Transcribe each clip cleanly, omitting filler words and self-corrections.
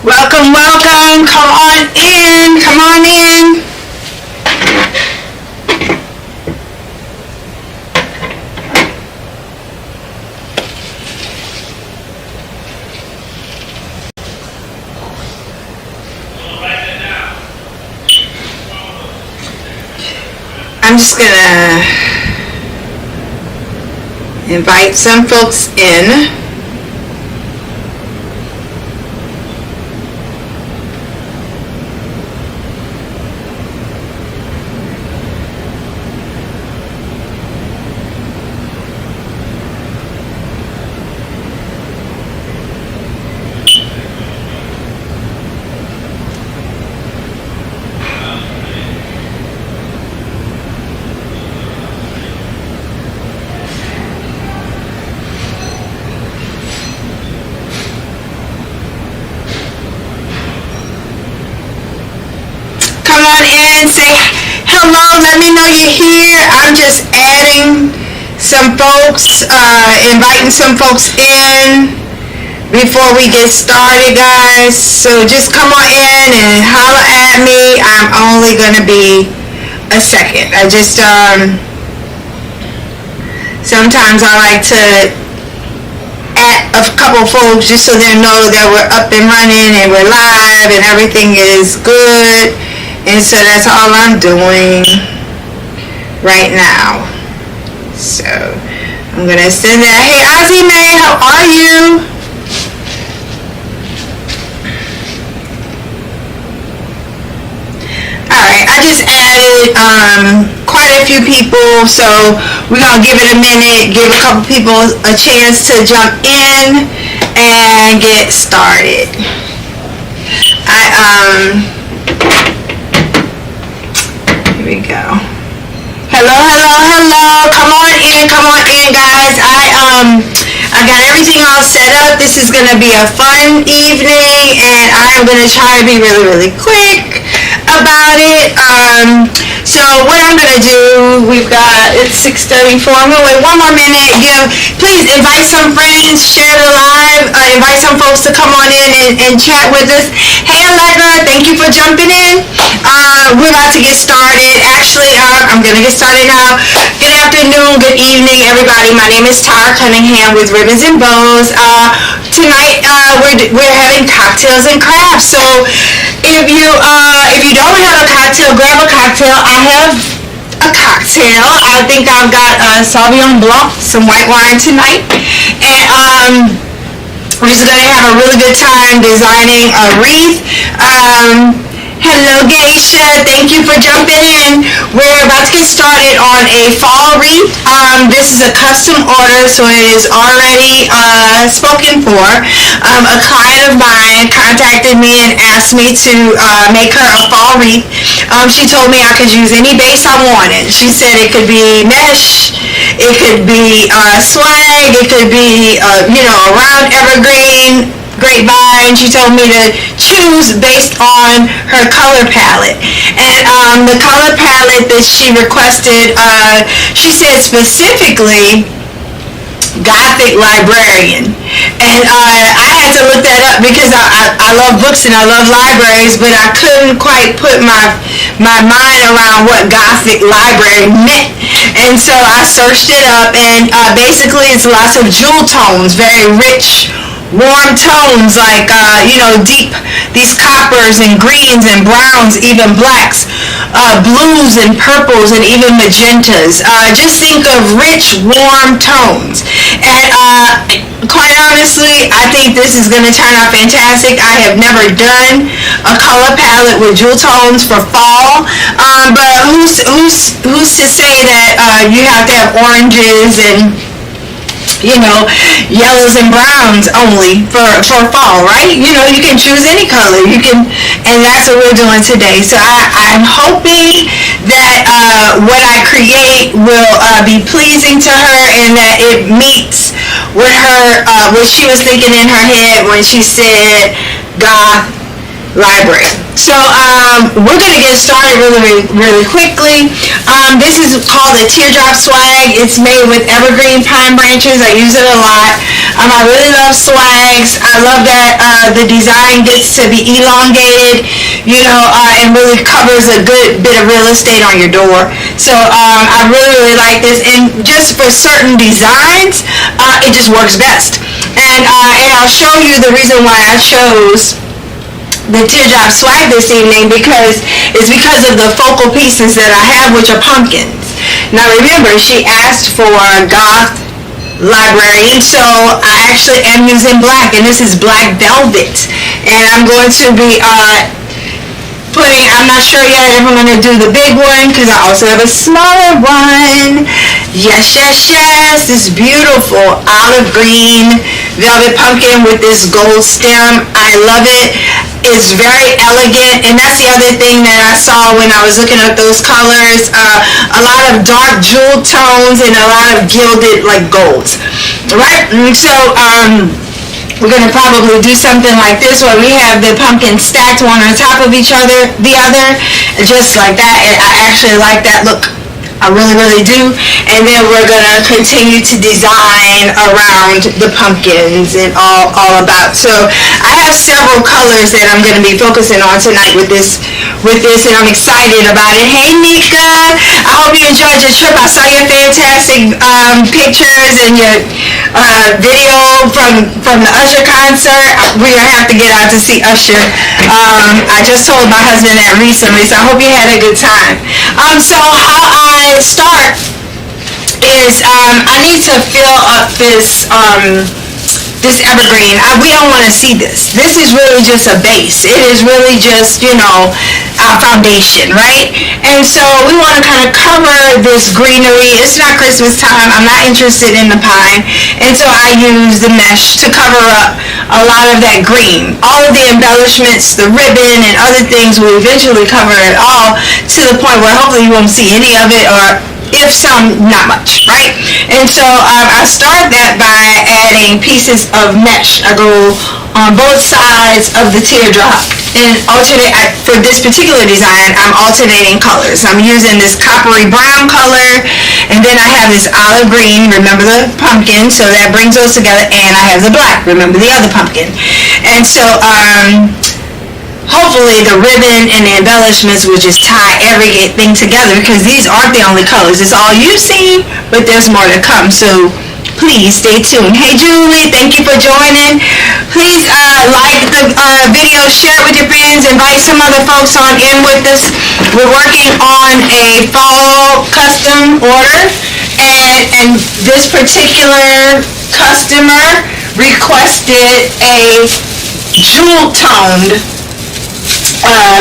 Welcome, welcome. Come on in. Come on in. I'm just gonna invite some folks in. Come on in, say hello, let me know you're here. I'm just adding some folks, inviting some folks in before we get started, guys. So just come on in and holler at me. I'm only gonna be a second. I just, sometimes I like to add a couple folks just so they know that we're up and running and we're live and everything is good. And so that's all I'm doing right now. So I'm gonna send that. Hey Ozzy May, how are you? Alright, I just added quite a few people, so we're gonna give it a minute, give a couple people a chance to jump in and get started. Here we go. Hello, hello, hello. Come on in, guys. I got everything all set up. This is gonna be a fun evening, and I am gonna try to be really, really quick about it. So what I'm gonna do, it's 6:34. I'm gonna wait one more minute. Please invite some friends, share the live, invite some folks to come on in and chat with us. Hey Allegra, thank you for jumping in. We're about to get started. Actually, I'm gonna get started now. Good afternoon, good evening, everybody. My name is Tara Cunningham with Ribbons and Bows. Tonight, we're having cocktails and crafts. So if you don't have a cocktail, grab a cocktail. I have a cocktail. I think I've got Sauvignon Blanc, some white wine tonight, and we're just gonna have a really good time designing a wreath. Hello Geisha, thank you for jumping in. We're about to get started on a fall wreath. This is a custom order, so it is already spoken for. A client of mine contacted me and asked me to make her a fall wreath. She told me I could use any base I wanted. She said it could be mesh, it could be swag, it could be a round evergreen, grapevine. She told me to choose based on her color palette, and the color palette that she requested, she said specifically Gothic librarian, and I had to look that up because I love books and I love libraries, but I couldn't quite put my mind around what Gothic library meant, and so I searched it up, and basically it's lots of jewel tones, very rich, warm tones, like deep, these coppers and greens and browns, even blacks, blues and purples and even magentas. Just think of rich, warm tones. And quite honestly, I think this is going to turn out fantastic. I have never done a color palette with jewel tones for fall, but who's to say that you have to have oranges and yellows and browns only for fall, right? You can choose any color. And that's what we're doing today. So I'm hoping that what I create will be pleasing to her, and that it meets what she was thinking in her head when she said goth library. So we're going to get started really quickly. This is called a teardrop swag. It's made with evergreen pine branches. I use it a lot. I really love swags. I love that the design gets to be elongated, and really covers a good bit of real estate on your door. So I really like this, and just for certain designs, it just works best. And I'll show you the reason why I chose the teardrop swag this evening, because of the focal pieces that I have, which are pumpkins. Now remember, she asked for goth library, so I actually am using black, and this is black velvet, and I'm going to be I'm not sure yet if I'm going to do the big one, because I also have a smaller one. Yes, this beautiful olive green velvet pumpkin with this gold stem. I love it. It's very elegant, and that's the other thing that I saw when I was looking at those colors. A lot of dark jewel tones and a lot of gilded, like, golds, right? And so we're going to probably do something like this, where we have the pumpkin stacked one on top of the other, just like that. And I actually like that look. I really do. And then we're going to continue to design around the pumpkins and all about. So I have several colors that I'm going to be focusing on tonight with this, and I'm excited about it. Hey, Nika. I hope you enjoyed your trip. I saw your fantastic pictures and your video from the Usher concert. We're going to have to get out to see Usher. I just told my husband that recently, so I hope you had a good time. So how I start is I need to fill up this evergreen. We don't want to see this. This is really just a base. It is really just, our foundation, right? And so we want to kind of cover this greenery. It's not Christmas time. I'm not interested in the pine. And so I use the mesh to cover up a lot of that green. All of the embellishments, the ribbon, and other things will eventually cover it all, to the point where hopefully you won't see any of it, or if some, not much, right? And so I start that by adding pieces of mesh. I go on both sides of the teardrop and alternate. For this particular design, I'm alternating colors. I'm using this coppery brown color, and then I have this olive green, remember the pumpkin, so that brings those together, and I have the black, remember the other pumpkin. And so hopefully the ribbon and the embellishments will just tie everything together, because these aren't the only colors. It's all you've seen, but there's more to come. So please stay tuned. Hey Julie, thank you for joining. Please like the video, share it with your friends, invite some other folks on in with us. We're working on a fall custom order, and this particular customer requested a jewel-toned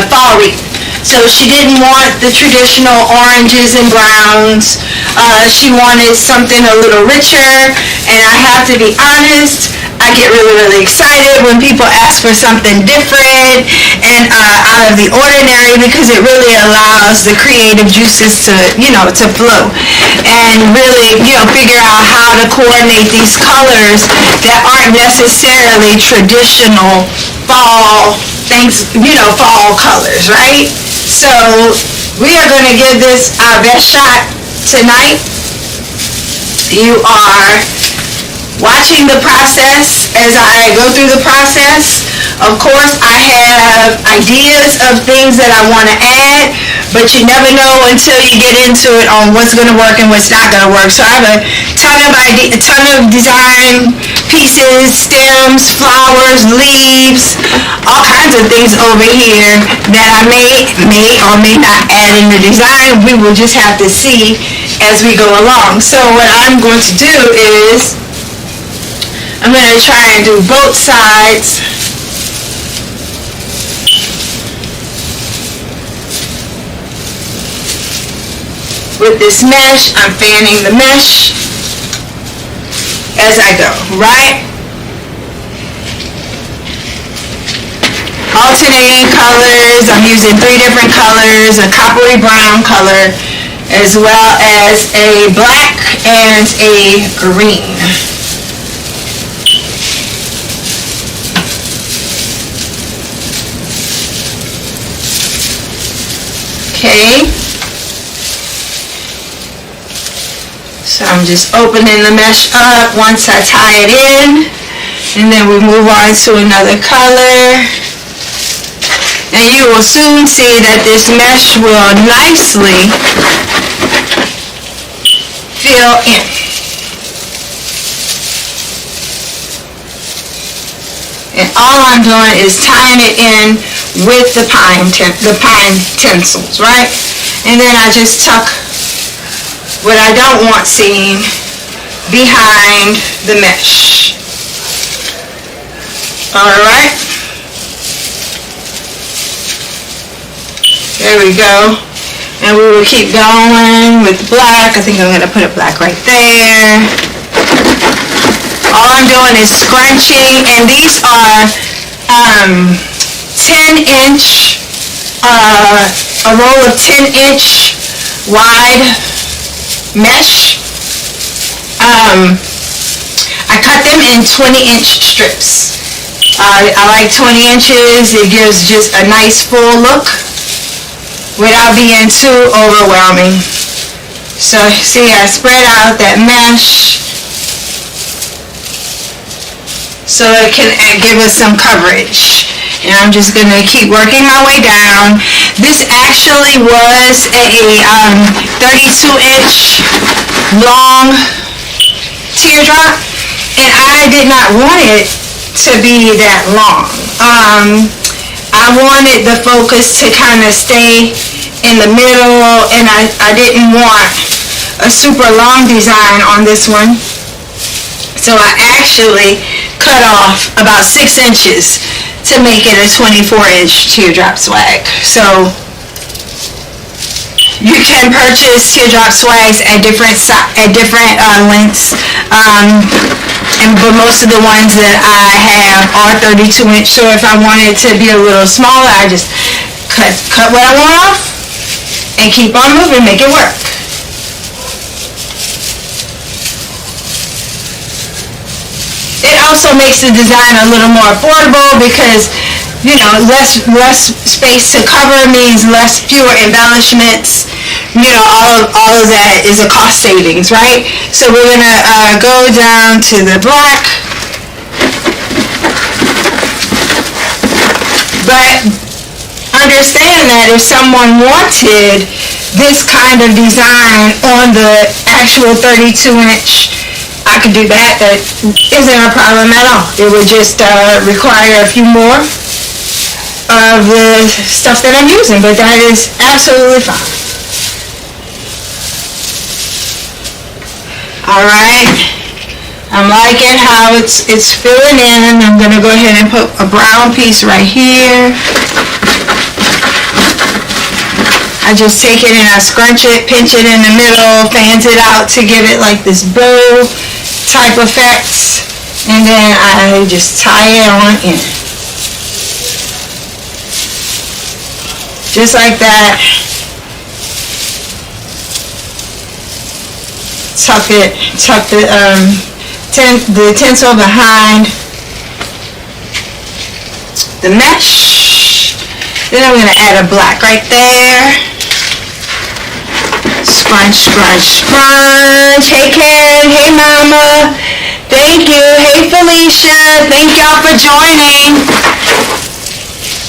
fall wreath. So she didn't want the traditional oranges and browns. She wanted something a little richer, and I have to be honest, I get really excited when people ask for something different and out of the ordinary, because it really allows the creative juices to flow and really figure out how to coordinate these colors that aren't necessarily traditional fall fall colors, right? So we are going to give this our best shot tonight. You are watching the process as I go through the process. Of course, I have ideas of things that I want to add, but you never know until you get into it on what's going to work and what's not going to work. So I have a ton of design pieces, stems, flowers, leaves, all kinds of things over here that I may or may not add in the design. We will just have to see as we go along. So what I'm going to do is I'm going to try and do both sides. With this mesh, I'm fanning the mesh as I go, right? Alternating colors. I'm using 3 different colors, a coppery brown color, as well as a black and a green. Okay. So I'm just opening the mesh up once I tie it in, and then we move on to another color. And you will soon see that this mesh will nicely fill in. And all I'm doing is tying it in with the pine tinsels, right? And then I just tuck what I don't want seen behind the mesh. Alright. There we go. And we will keep going with black. I think I'm going to put a black right there. All I'm doing is scrunching, and these are 10-inch, a roll of 10-inch wide mesh. I cut them in 20-inch strips. I like 20 inches. It gives just a nice full look without being too overwhelming. So see, I spread out that mesh so it can give us some coverage. And I'm just going to keep working my way down. This actually was a 32-inch long teardrop, and I did not want it to be that long. I wanted the focus to kind of stay in the middle, and I didn't want a super long design on this one. So I actually cut off about 6 inches to make it a 24-inch teardrop swag. So you can purchase teardrop swags at different lengths, but most of the ones that I have are 32-inch. So if I wanted to be a little smaller, I just cut what I want off and keep on moving, make it work. It also makes the design a little more affordable because, you know, less space to cover means fewer embellishments. You know, all of that is a cost savings, right? So we're gonna go down to the black, but understand that if someone wanted this kind of design on the actual 32-inch, I could do that. That isn't a problem at all. It would just require a few more of the stuff that I'm using, but that is absolutely fine. Alright, I'm liking how it's filling in. I'm going to go ahead and put a brown piece right here. I just take it and I scrunch it, pinch it in the middle, fans it out to give it like this bow type effect, and then I just tie it on in. Just like that. Tuck the tinsel behind the mesh. Then I'm going to add a black right there. Scrunch, scrunch, scrunch. Hey Ken, hey Mama. Thank you. Hey Felicia. Thank y'all for joining.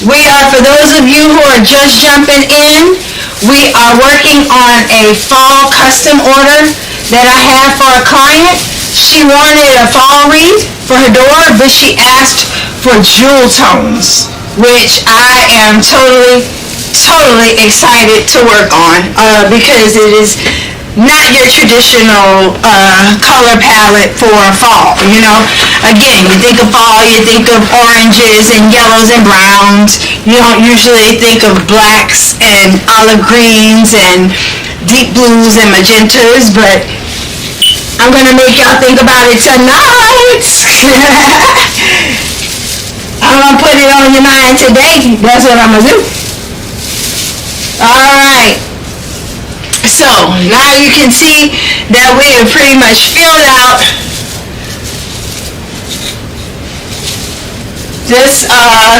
We are, for those of you who are just jumping in, we are working on a fall custom order that I have for a client. She wanted a fall wreath for her door, but she asked for jewel tones, which I am totally excited to work on because it is not your traditional color palette for fall. You know, again, you think of fall, you think of oranges and yellows and browns. You don't usually think of blacks and olive greens and deep blues and magentas, but I'm going to make y'all think about it tonight. I'm going to put it on your mind today. That's what I'm going to do. Alright. So, now you can see that we have pretty much filled out this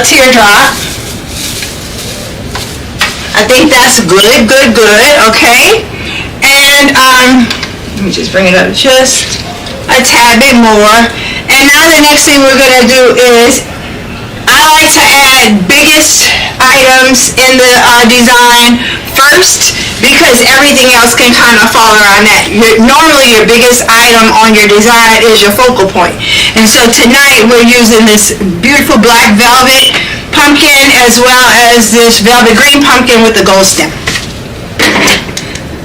teardrop. I think that's good, good, good, okay? And let me just bring it up just a tad bit more. And now the next thing we're gonna do is, I like to add biggest items in the design first, because everything else can kind of fall around that. Normally your biggest item on your design is your focal point. And so tonight we're using this beautiful black velvet pumpkin as well as this velvet green pumpkin with the gold stem.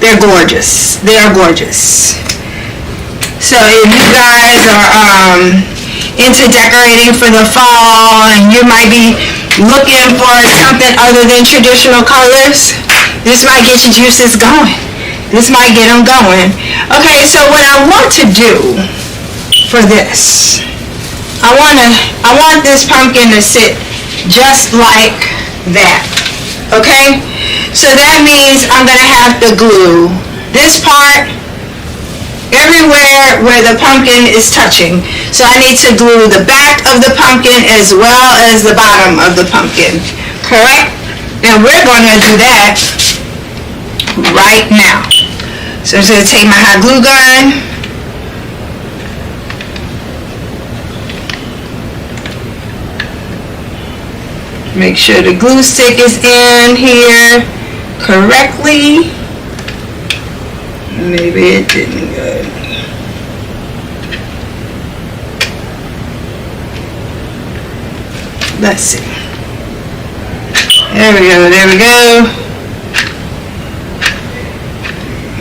They're gorgeous. They are gorgeous. So if you guys are into decorating for the fall and you might be looking for something other than traditional colors, this might get your juices going. This might get them going. Okay, so what I want to do for this, I want this pumpkin to sit just like that. Okay, so that means I'm gonna have to glue this part everywhere where the pumpkin is touching. So I need to glue the back of the pumpkin as well as the bottom of the pumpkin, correct? And we're going to do that right now. So I'm just going to take my hot glue gun. Make sure the glue stick is in here correctly. Maybe it didn't go. Let's see. There we go, there we go.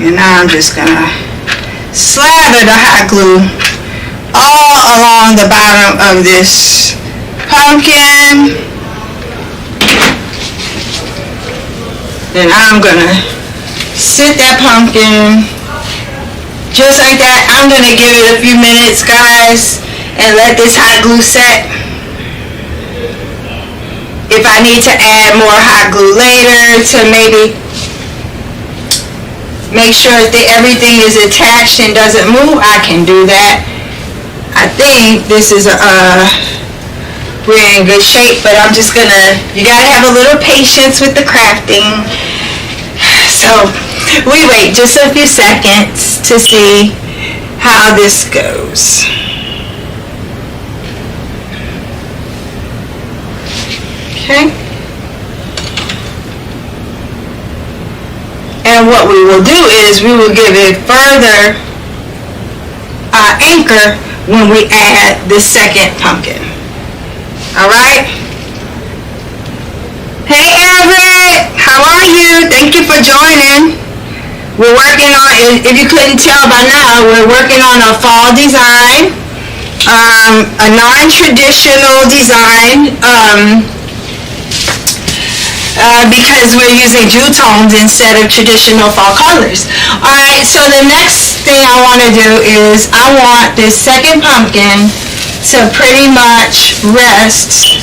And now I'm just gonna slather the hot glue all along the bottom of this pumpkin. And I'm gonna sit that pumpkin just like that. I'm gonna give it a few minutes, guys, and let this hot glue set. If I need to add more hot glue later to maybe make sure that everything is attached and doesn't move, I can do that. I think this is we're in good shape, but I'm just gonna, you gotta have a little patience with the crafting. So we wait just a few seconds to see how this goes. Okay. And what we will do is we will give it further anchor when we add the second pumpkin. All right. Hey Everett, how are you? Thank you for joining. We're working on, if you couldn't tell by now, we're working on a fall design, a non-traditional design, because we're using jewel tones instead of traditional fall colors. Alright, so the next thing I want to do is I want this second pumpkin to pretty much rest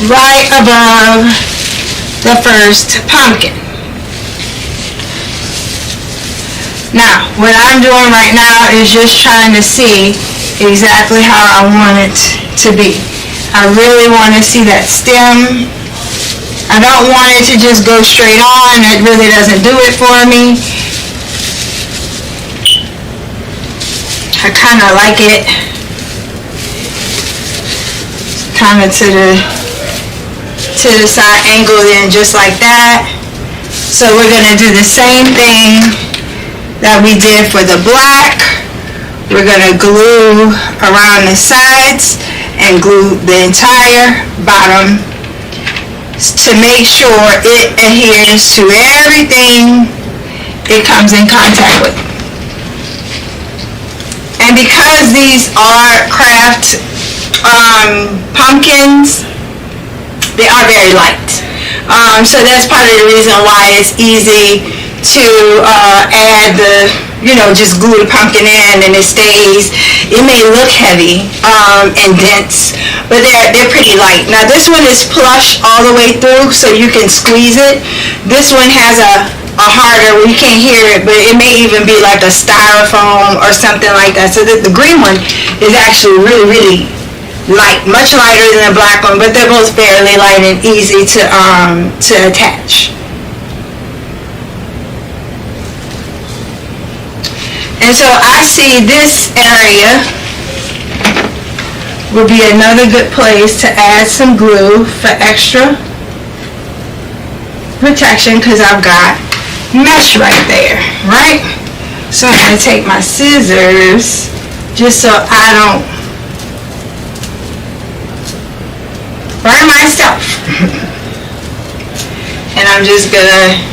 right above the first pumpkin. Now, what I'm doing right now is just trying to see exactly how I want it to be. I really want to see that stem. I don't want it to just go straight on. It really doesn't do it for me. I kind of like it kind of to the side angle, then just like that. So we're going to do the same thing that we did for the black. We're going to glue around the sides and glue the entire bottom to make sure it adheres to everything it comes in contact with. And because these are craft pumpkins, they are very light. So that's part of the reason why it's easy to add the, just glue the pumpkin in and it stays. It may look heavy and dense, but they're pretty light. Now this one is plush all the way through, so you can squeeze it. This one has a harder, you can't hear it, but it may even be like a styrofoam or something like that. So that the green one is actually really, really light, much lighter than the black one, but they're both fairly light and easy to attach. And so I see this area would be another good place to add some glue for extra protection, because I've got mesh right there, right? So I'm going to take my scissors just so I don't burn myself. And I'm just going to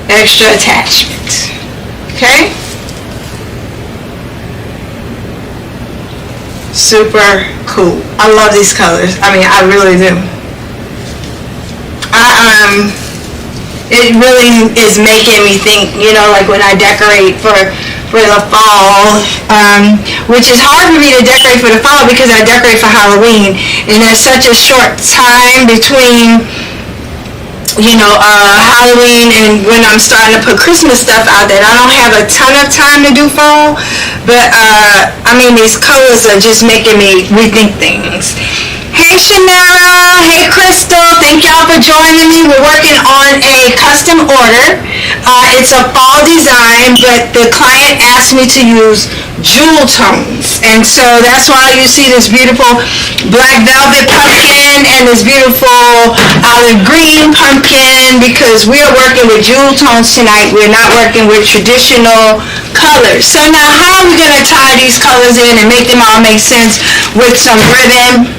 extra attachment. Okay? Super cool. I love these colors. I mean, I really do. It really is making me think, you know, like when I decorate for the fall, which is hard for me to decorate for the fall because I decorate for Halloween, and there's such a short time between, you know, Halloween and when I'm starting to put Christmas stuff out that I don't have a ton of time to do fall. But I mean, these colors are just making me rethink things. Hey Chanel, hey Crystal, thank y'all for joining me. We're working on a custom order. It's a fall design, but the client asked me to use jewel tones, and so that's why you see this beautiful black velvet pumpkin and this beautiful olive green pumpkin, because we are working with jewel tones tonight. We're not working with traditional colors. So now how are we going to tie these colors in and make them all make sense with some ribbon?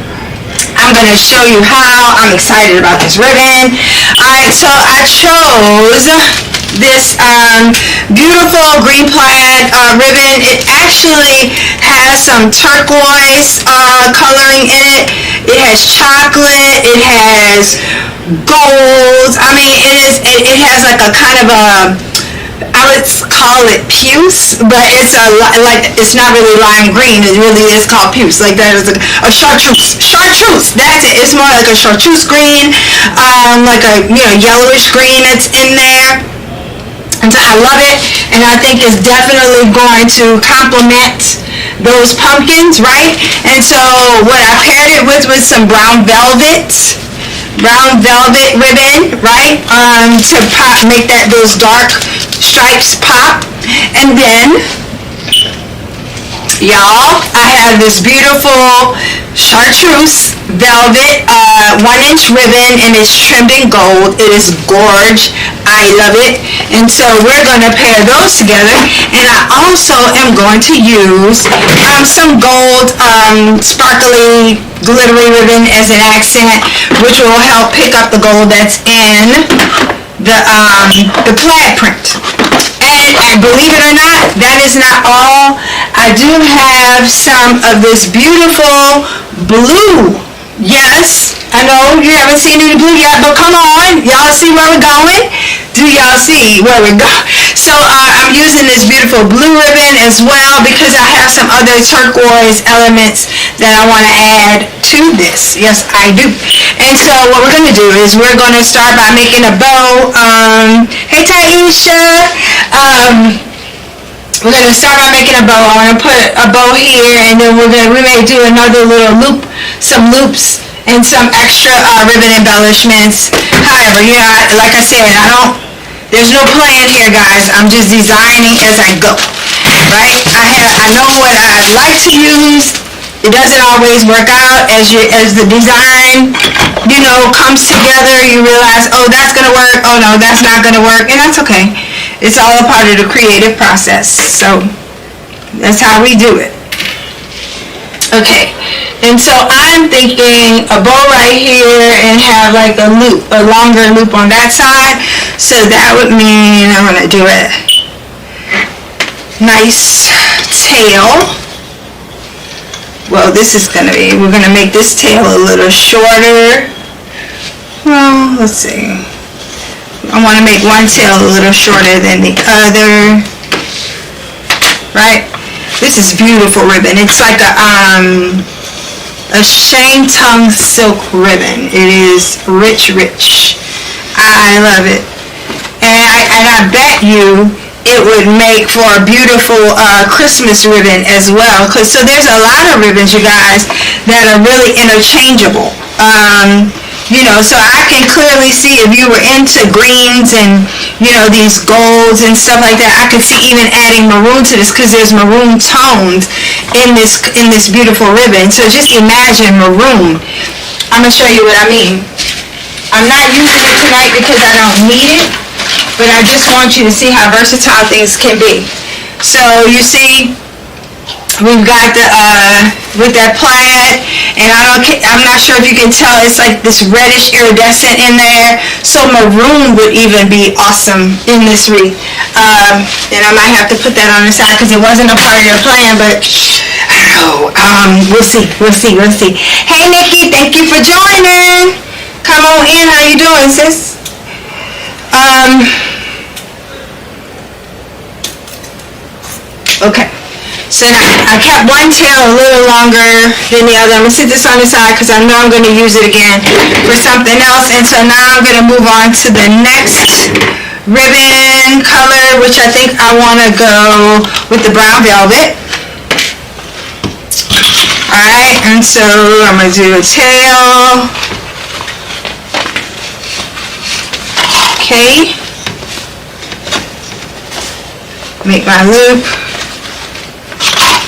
I'm going to show you how. I'm excited about this ribbon. Alright, so I chose this beautiful green plaid ribbon. It actually has some turquoise coloring in it. It has chocolate. It has gold. I mean, it has like a kind of a, I would call it puce, but it's it's not really lime green. It really is called puce. Like that is a chartreuse. Chartreuse. That's it. It's more like a chartreuse green, like a yellowish green that's in there. And so I love it, and I think it's definitely going to complement those pumpkins, right? And so what I paired it with was some brown velvet ribbon, right? To make those dark stripes pop. And then, y'all, I have this beautiful chartreuse velvet 1-inch ribbon, and it's trimmed in gold. It is gorge. I love it. And so we're going to pair those together, and I also am going to use some gold sparkly glittery ribbon as an accent, which will help pick up the gold that's in the plaid print. And believe it or not, that is not all. I do have some of this beautiful blue. Yes, I know you haven't seen any blue yet, but come on, y'all see where we're going? Do y'all see where we're going? So I'm using this beautiful blue ribbon as well, because I have some other turquoise elements that I want to add to this. Yes, I do. And so what we're going to do is we're going to start by making a bow. Hey Taisha. We're going to start by making a bow. I want to put a bow here, and then we may do another little loop, some loops, and some extra ribbon embellishments. However, like I said, there's no plan here, guys. I'm just designing as I go, right? I know what I like to use. It doesn't always work out as the design, comes together. You realize, oh, that's gonna work. Oh no, that's not gonna work, and that's okay. It's all a part of the creative process. So that's how we do it. Okay, and so I'm thinking a bow right here and have like a loop, a longer loop on that side. So that would mean I'm gonna do a nice tail. Well, we're gonna make this tail a little shorter. Well, let's see. I want to make one tail a little shorter than the other, right? This is beautiful ribbon. It's like a shame tongue silk ribbon. It is rich. I love it. And I bet you it would make for a beautiful Christmas ribbon as well. So there's a lot of ribbons, you guys, that are really interchangeable. So I can clearly see if you were into greens and, these golds and stuff like that, I could see even adding maroon to this because there's maroon tones in this beautiful ribbon. So just imagine maroon. I'm going to show you what I mean. I'm not using it tonight because I don't need it, but I just want you to see how versatile things can be. So you see, we've got the with that plaid, and I'm not sure if you can tell, it's like this reddish iridescent in there. So maroon would even be awesome in this wreath. And I might have to put that on the side because it wasn't a part of your plan, but I don't know. We'll see. Hey Nikki, thank you for joining. Come on in. How you doing, sis? Okay. So now, I kept one tail a little longer than the other. I'm going to sit this on the side because I know I'm going to use it again for something else. And so now I'm going to move on to the next ribbon color, which I think I want to go with the brown velvet. Alright, and so I'm going to do a tail. Okay. Make my loop.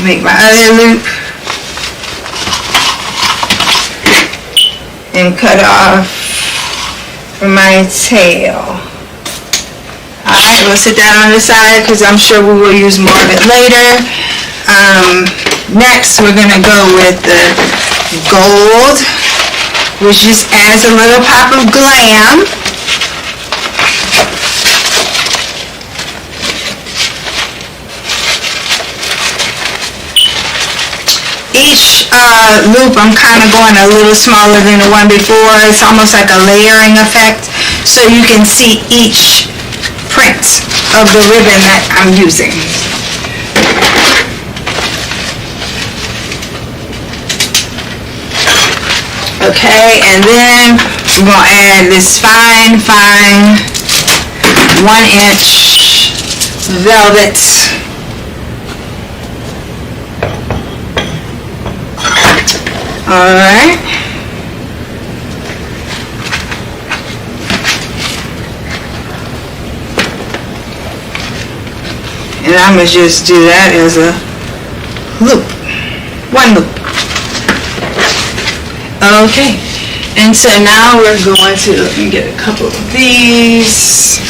Make my other loop and cut off my tail. Alright, we'll sit that on the side because I'm sure we will use more of it later. Next, we're going to go with the gold, which just adds a little pop of glam. Each loop I'm kind of going a little smaller than the one before. It's almost like a layering effect, so you can see each print of the ribbon that I'm using. Okay, and then I'm going to add this fine 1-inch velvet. Alright. And I'm going to just do that as a loop. One loop. Okay. And so now we're going to, let me get a couple of these.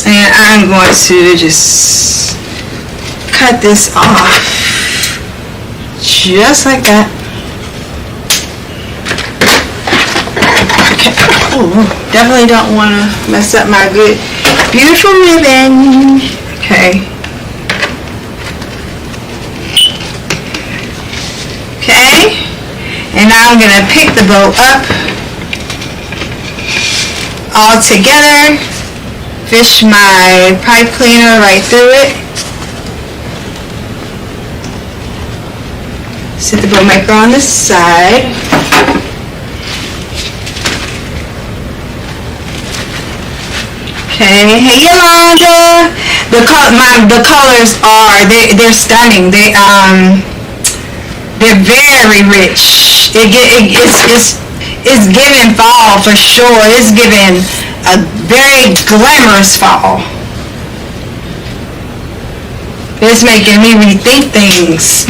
And I'm going to just cut this off. Just like that. Okay. Ooh, definitely don't want to mess up my good, beautiful ribbon. Okay. Okay. And now I'm going to pick the bow up all together. Fish my pipe cleaner right through it. Set the bow maker on the side. Okay, hey Yolanda. The colors are they're stunning. They're very rich. It's giving fall for sure. It's giving a very glamorous fall. It's making me rethink things.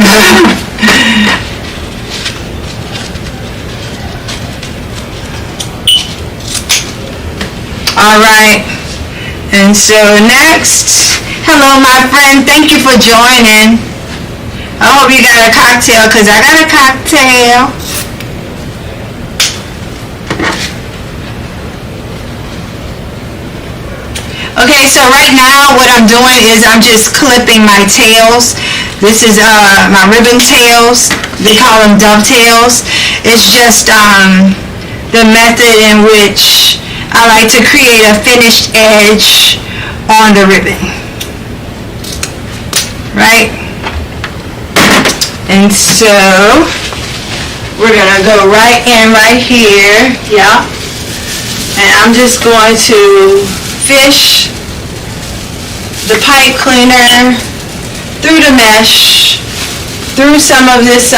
Alright, and so next, hello my friend, thank you for joining. I hope you got a cocktail because I got a cocktail. Okay, so right now what I'm doing is I'm just clipping my tails. This is my ribbon tails. They call them dovetails. It's just the method in which I like to create a finished edge on the ribbon. Right? And so we're gonna go right in right here. Yeah. And I'm just going to fish the pipe cleaner through the mesh, through some of this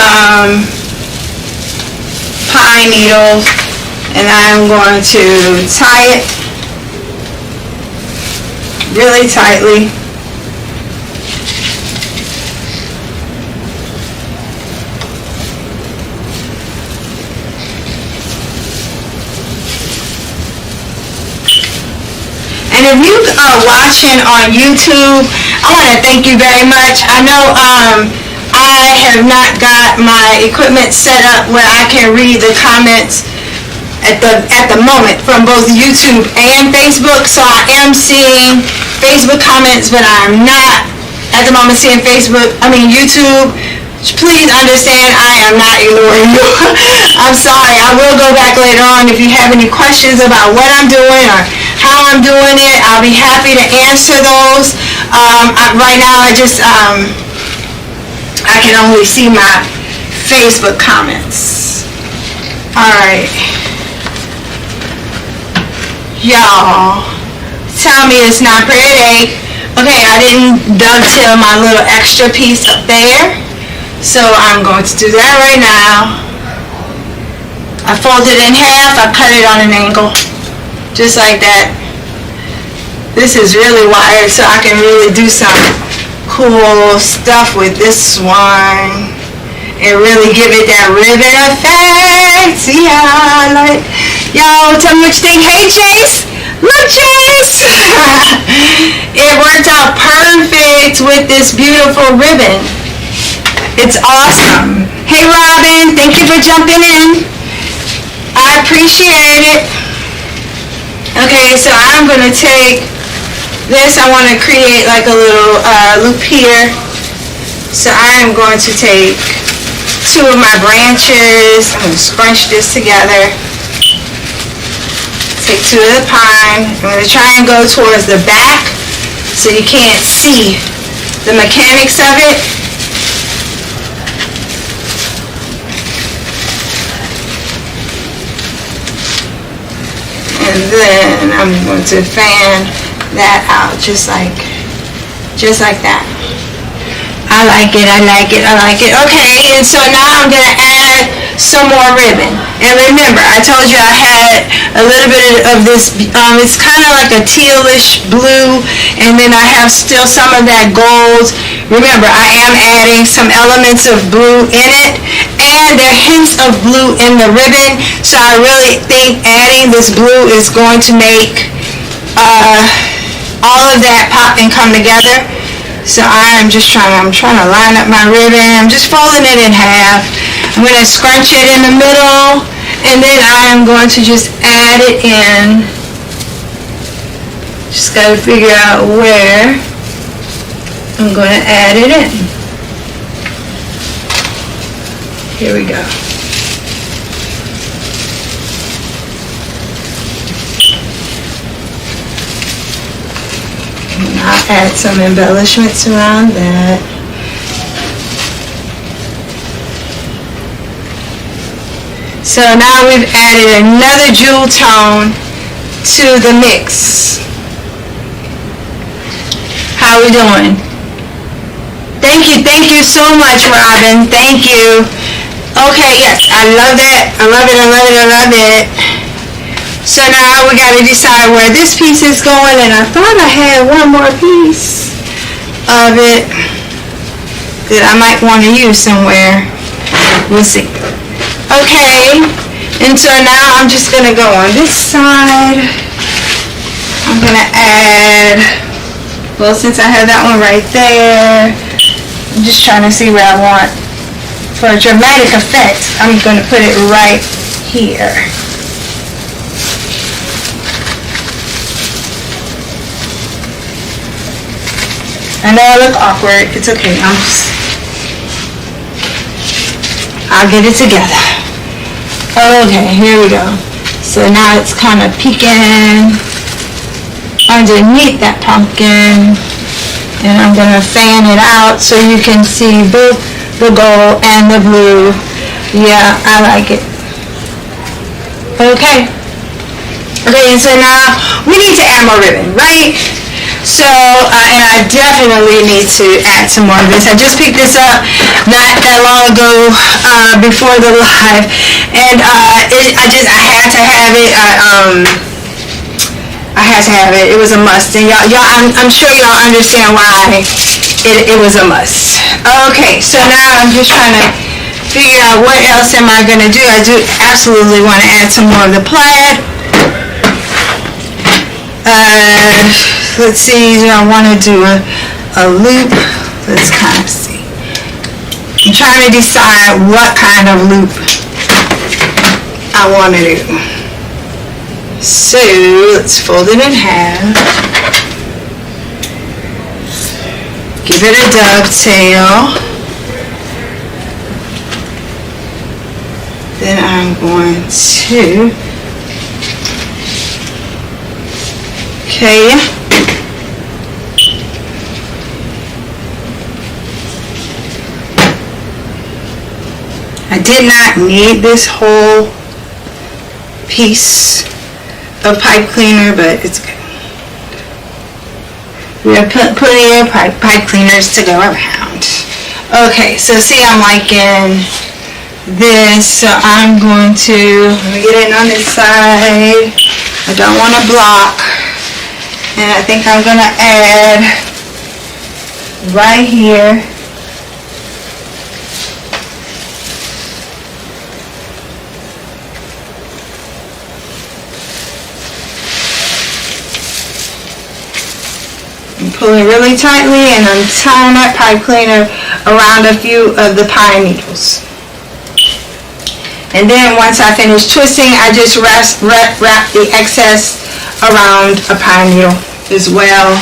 pine needle, and I'm going to tie it really tightly. And if you are watching on YouTube, I want to thank you very much. I know I have not got my equipment set up where I can read the comments at the moment from both YouTube and Facebook. So I am seeing Facebook comments, but I'm not at the moment seeing YouTube. Please understand, I am not ignoring you. I'm sorry. I will go back later on if you have any questions about what I'm doing or how I'm doing it. I'll be happy to answer those. Right now, I can only see my Facebook comments. Alright. Y'all, tell me it's not pretty. Okay, I didn't dovetail my little extra piece up there. So I'm going to do that right now. I fold it in half, I cut it on an angle. Just like that. This is really wired, so I can really do some cool stuff with this one and really give it that ribbon effect. Yeah, I love it. Y'all, tell me what you think. Hey, Chase. Look, Chase. It worked out perfect with this beautiful ribbon. It's awesome. Hey, Robin. Thank you for jumping in. I appreciate it. Okay, so I'm going to take this. I want to create like a little loop here. So I am going to take two of my branches. I'm going to scrunch this together. Take two of the pine. I'm going to try and go towards the back so you can't see the mechanics of it. And then I'm going to fan that out just like that. I like it, I like it, I like it. Okay, and so now I'm going to add some more ribbon. And remember, I told you I had a little bit of this, it's kind of like a tealish blue, and then I have still some of that gold. Remember, I am adding some elements of blue in it, and there are hints of blue in the ribbon, so I really think adding this blue is going to make all of that pop and come together. So I'm trying to line up my ribbon. I'm just folding it in half. I'm going to scrunch it in the middle, and then I am going to just add it in. Just got to figure out where I'm going to add it in. Here we go. And I'll add some embellishments around that. So now we've added another jewel tone to the mix. How we doing? Thank you so much, Robin. Thank you. Okay, yes, I love that. I love it, I love it, I love it. So now we got to decide where this piece is going, and I thought I had one more piece of it that I might want to use somewhere. We'll see. Okay, and so now I'm just going to go on this side. I'm going to add, well, since I have that one right there, I'm just trying to see where I want. For a dramatic effect, I'm going to put it right here. I know I look awkward. It's okay. I'll get it together. Okay, here we go. So now it's kind of peeking underneath that pumpkin. And I'm going to fan it out so you can see both the gold and the blue. Yeah, I like it. Okay. Okay, and so now we need to add more ribbon, right? So, and I definitely need to add some more of this. I just picked this up not that long ago before the live, and I had to have it. I had to have it. It was a must, and I'm sure y'all understand why it was a must. Okay, so now I'm just trying to figure out what else am I going to do. I do absolutely want to add some more of the plaid. Let's see, do I want to do a loop? Let's kind of see. I'm trying to decide what kind of loop I want to do. So, let's fold it in half. Give it a dovetail. Then I'm going to, okay. I did not need this whole piece of pipe cleaner, but it's good. We have plenty of pipe cleaners to go around. Okay, so see, I'm liking this, so I'm going to, let me get it on this side. I don't want to block, and I think I'm going to add right here. I'm pulling really tightly, and I'm tying that pipe cleaner around a few of the pine needles. And then once I finish twisting, I just wrap the excess around a pine needle as well.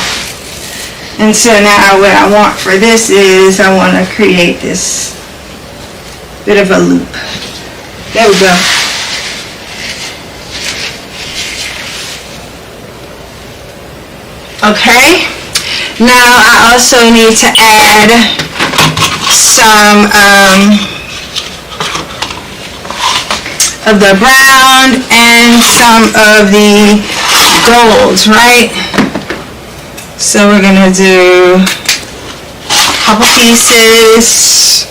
And so now what I want for this is I want to create this bit of a loop. There we go. Okay. Now I also need to add some of the brown and some of the golds, right? So we're gonna do a couple pieces.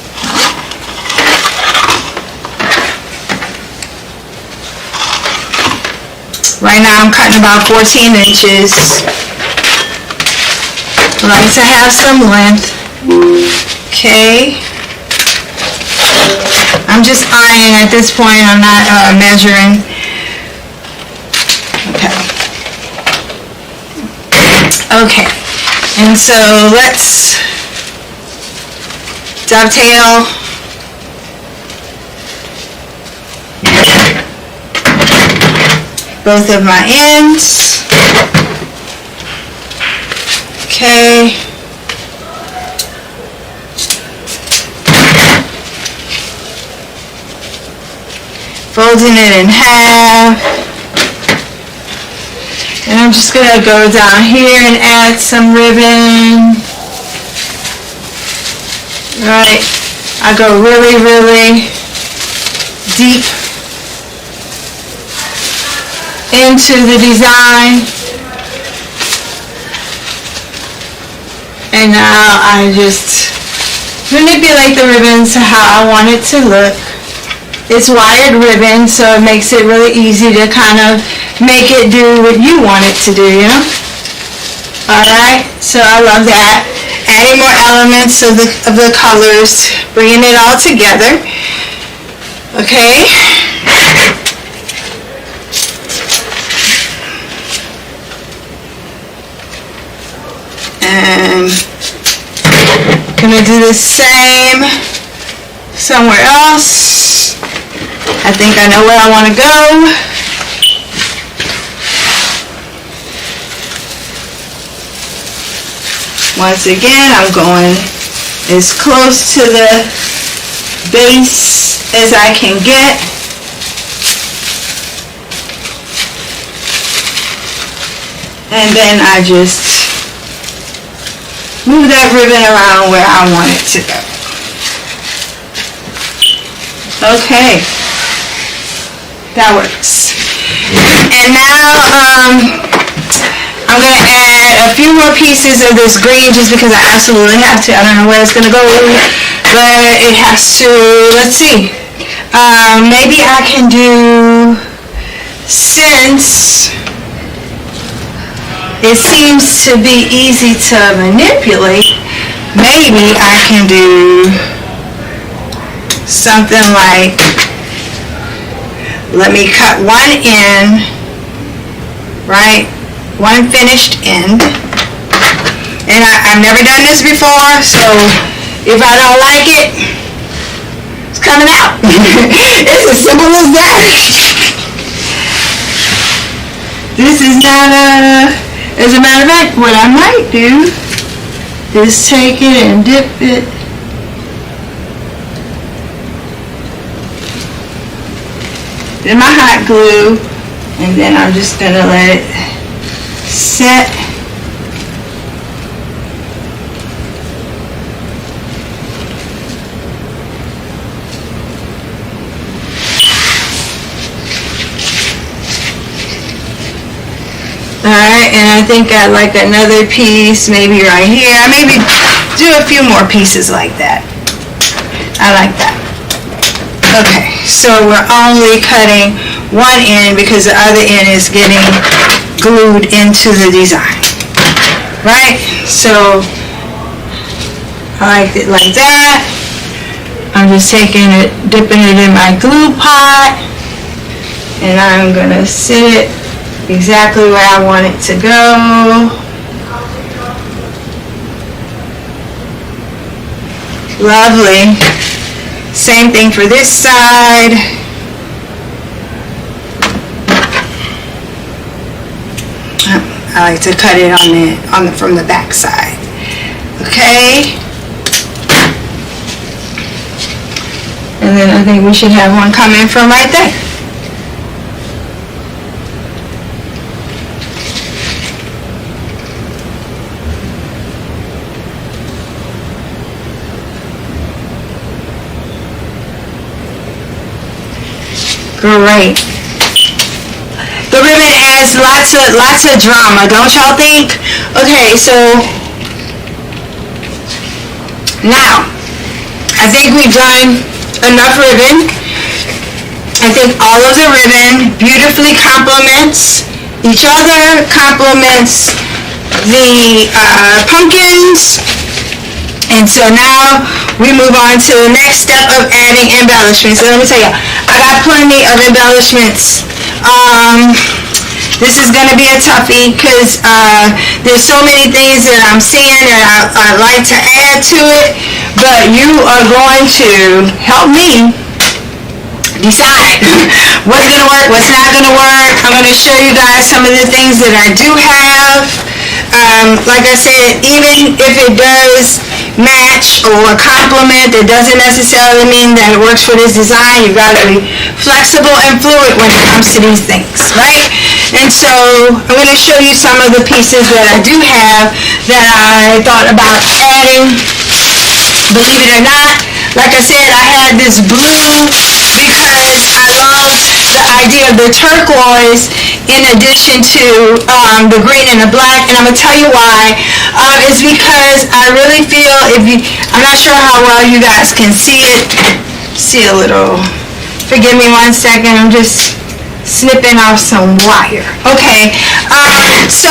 Right now I'm cutting about 14 inches. I like to have some length. Okay. I'm just eyeing at this point. I'm not measuring. Okay. Okay. And so let's dovetail. Both of my ends. Okay. Folding it in half. And I'm just going to go down here and add some ribbon. Right. I go really, really deep into the design. And now I just manipulate the ribbons to how I want it to look. It's wired ribbon, so it makes it really easy to kind of make it do what you want it to do, you know? Alright, so I love that. Adding more elements of the colors, bringing it all together. Okay. And I'm gonna do the same somewhere else. I think I know where I want to go. Once again, I'm going as close to the base as I can get. And then I just move that ribbon around where I want it to go. Okay, that works. And now I'm going to add a few more pieces of this green just because I absolutely have to. I don't know where it's going to go, but it has to. Let's see. Maybe I can do, since it seems to be easy to manipulate, maybe I can do something like, let me cut one end, right? One finished end. And I've never done this before, so if I don't like it, it's coming out. It's as simple as that. This is not as a matter of fact, what I might do is take it and dip it in my hot glue, and then I'm just going to let it set. Alright, and I think I'd like another piece maybe right here. I maybe do a few more pieces like that. I like that. Okay, so we're only cutting one end because the other end is getting glued into the design. Right? So I like it like that. I'm just taking it, dipping it in my glue pot, and I'm gonna sit it exactly where I want it to go. Lovely. Same thing for this side. I like to cut it from the back side. Okay. And then I think we should have one coming from right there. Great. The ribbon adds lots of drama, don't y'all think? Okay, so now I think we've done enough ribbon. I think all of the ribbon beautifully complements each other, complements the pumpkins. And so now we move on to the next step of adding embellishments. So let me tell you, I got plenty of embellishments. This is going to be a toughie because there's so many things that I'm seeing that I'd like to add to it, but you are going to help me decide what's going to work, what's not going to work. I'm going to show you guys some of the things that I do have. Like I said, even if it does match or complement, it doesn't necessarily mean that it works for this design. You've got to be flexible and fluid when it comes to these things, right? And so I'm going to show you some of the pieces that I do have that I thought about adding. Believe it or not, like I said, I had this blue because I loved the idea of the turquoise in addition to the green and the black, and I'm going to tell you why. It's because I really feel, I'm not sure how well you guys can see it. See a little, forgive me one second, I'm just snipping off some wire. Okay, so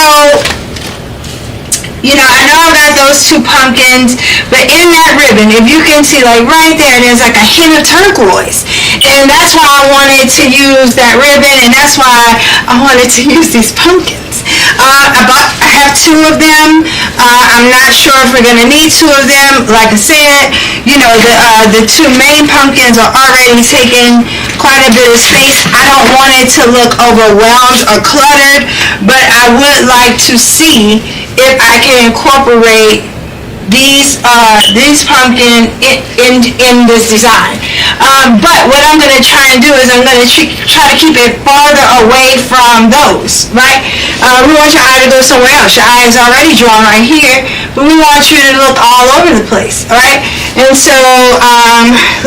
you know, I know I got those two pumpkins, but in that ribbon, if you can see, like right there, there's like a hint of turquoise. And that's why I wanted to use that ribbon, and that's why I wanted to use these pumpkins. I have two of them. I'm not sure if we're going to need two of them. Like I said, you know, the two main pumpkins are already taking quite a bit of space. I don't want it to look overwhelmed or cluttered, but I would like to see if I can incorporate these pumpkin in this design. But what I'm going to try and do is I'm going to try to keep it farther away from those, right? We want your eye to go somewhere else. Your eye is already drawn right here, but we want you to look all over the place, all right? And so,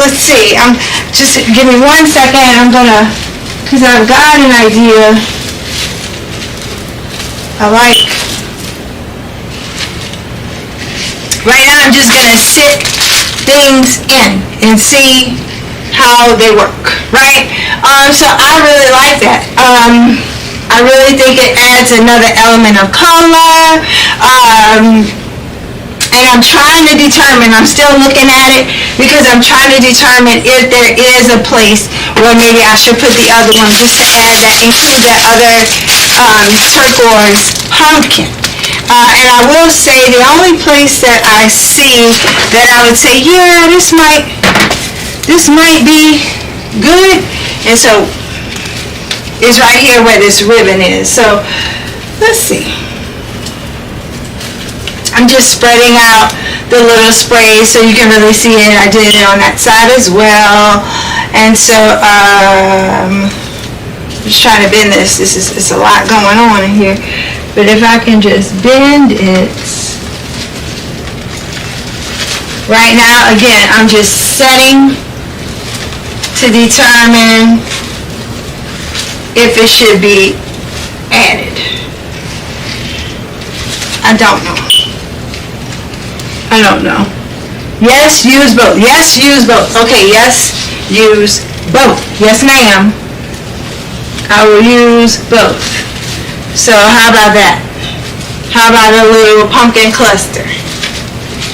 let's see. Just give me 1 second. I'm going to because I've got an idea. Right now I'm just going to sit things in and see how they work, right? So I really like that. I really think it adds another element of color. And I'm trying to determine, I'm still looking at it, because I'm trying to determine if there is a place where maybe I should put the other one just to add that, include that other turquoise pumpkin. And I will say the only place that I see that I would say, yeah, this might be good, and so is right here where this ribbon is. So let's see. I'm just spreading out the little sprays so you can really see it. I did it on that side as well. And so just trying to bend this. It's a lot going on in here. But if I can just bend it. Right now, again, I'm just setting to determine if it should be added. I don't know. Yes, use both. Yes, use both. Okay, yes, use both. Yes, ma'am. I will use both. So how about that? How about a little pumpkin cluster?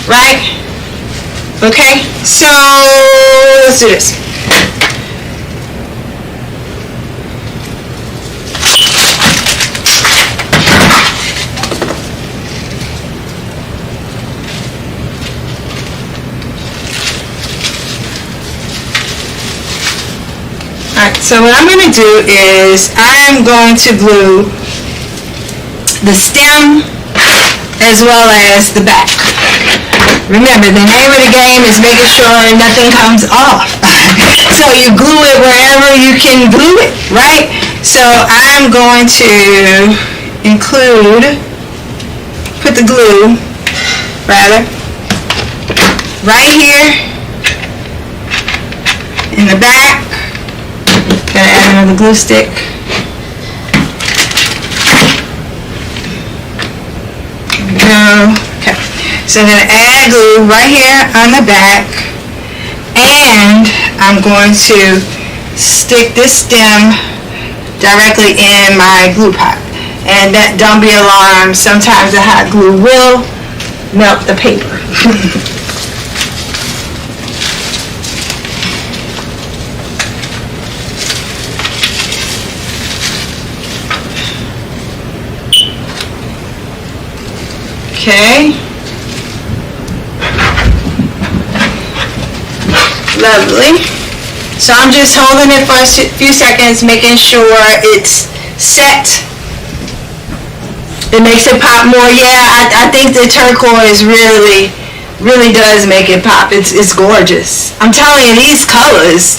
Right? Okay, so let's do this. Alright, so what I'm going to do is I'm going to glue the stem as well as the back. Remember, the name of the game is making sure nothing comes off. So you glue it wherever you can glue it, right? So I'm going to put the glue, rather, right here in the back. Gotta add another glue stick. Here we go. Okay. So I'm gonna add glue right here on the back, and I'm going to stick this stem directly in my glue pot. And that, don't be alarmed, sometimes the hot glue will melt the paper. Okay. Lovely. So I'm just holding it for a few seconds, making sure it's set. It makes it pop more. Yeah, I think the turquoise really does make it pop. It's gorgeous. I'm telling you, these colors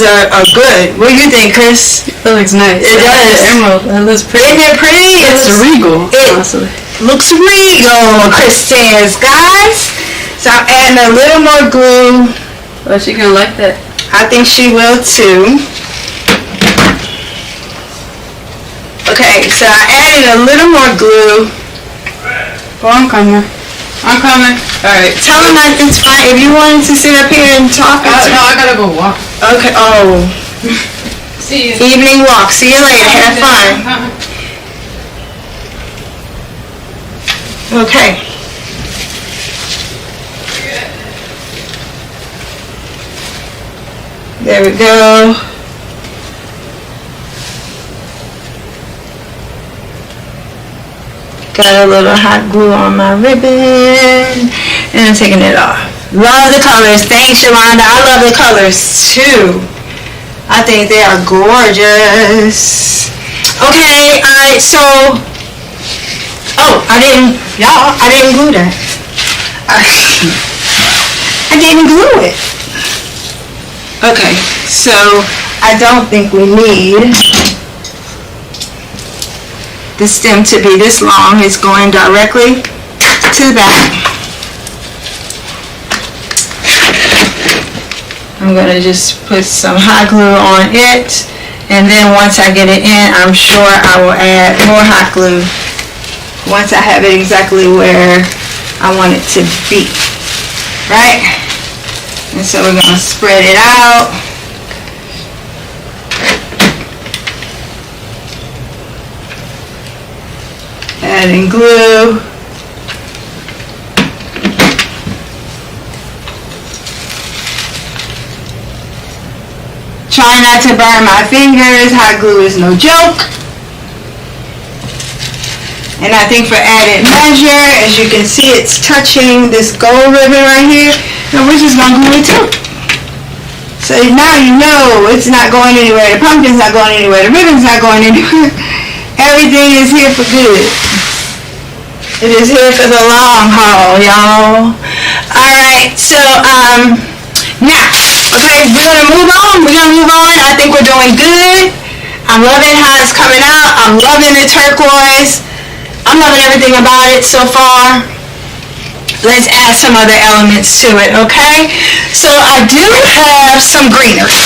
are good. What do you think, Chris? It looks nice. It does. The emerald. That looks pretty. Isn't it pretty? It's regal. Honestly. Looks regal, Chris says, guys. So I'm adding a little more glue. Oh, she gonna like that. I think she will too. Okay, so I added a little more glue. Oh, I'm coming. Alright. Tell them that it's fine. If you wanted to sit up here and talk. No, I gotta go walk. Okay, oh. See you. Evening walk. See you later. Have fun. Okay. There we go. Got a little hot glue on my ribbon, and I'm taking it off. Love the colors. Thanks, Yolanda. I love the colors too. I think they are gorgeous. Okay, alright, so I didn't glue that. I didn't glue it. Okay, so I don't think we need the stem to be this long. It's going directly to the back. I'm going to just put some hot glue on it. And then once I get it in, I'm sure I will add more hot glue once I have it exactly where I want it to be, right? And so we're gonna spread it out. Adding glue. Try not to burn my fingers. Hot glue is no joke. And I think for added measure, as you can see, it's touching this gold ribbon right here. And we're just gonna glue it too. So now you know it's not going anywhere. The pumpkin's not going anywhere. The ribbon's not going anywhere. Everything is here for good. It is here for the long haul, y'all. Alright, so now, okay, we're gonna move on. I think we're doing good. I'm loving how it's coming out. I'm loving the turquoise. I'm loving everything about it so far. Let's add some other elements to it, okay? So I do have some greenery.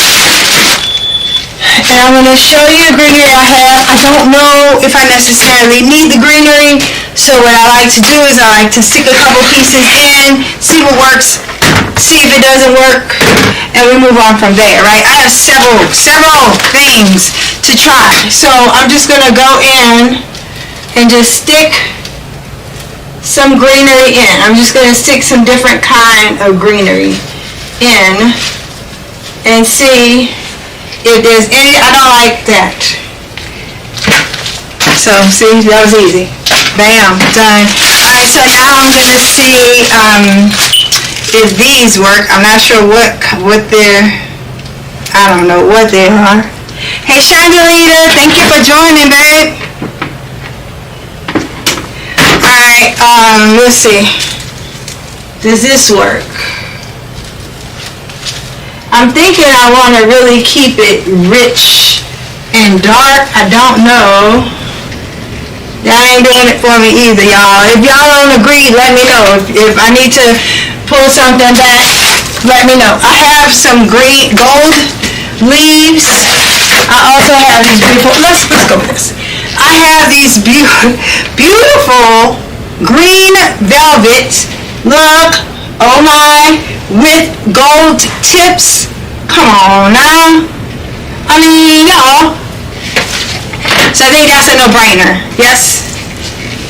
And I'm going to show you the greenery I have. I don't know if I necessarily need the greenery. So what I like to do is I like to stick a couple pieces in, see what works, see if it doesn't work, and we move on from there, right? I have several things to try. So I'm just going to go in and just stick some greenery in. I'm just going to stick some different kind of greenery in and see if there's any. I don't like that. So see, that was easy. Bam, done. Alright, so now I'm going to see if these work. I'm not sure what they're, I don't know what they are. Hey Chandelita, thank you for joining, babe. Alright, let's see. Does this work? I'm thinking I want to really keep it rich and dark. I don't know. That ain't doing it for me either, y'all. If y'all don't agree, let me know. If I need to pull something back, let me know. I have some green, gold leaves. I also have these beautiful, let's go with this. I have these beautiful green velvet. Look, oh my, with gold tips. Come on now. I mean, y'all. So I think that's a no-brainer. Yes?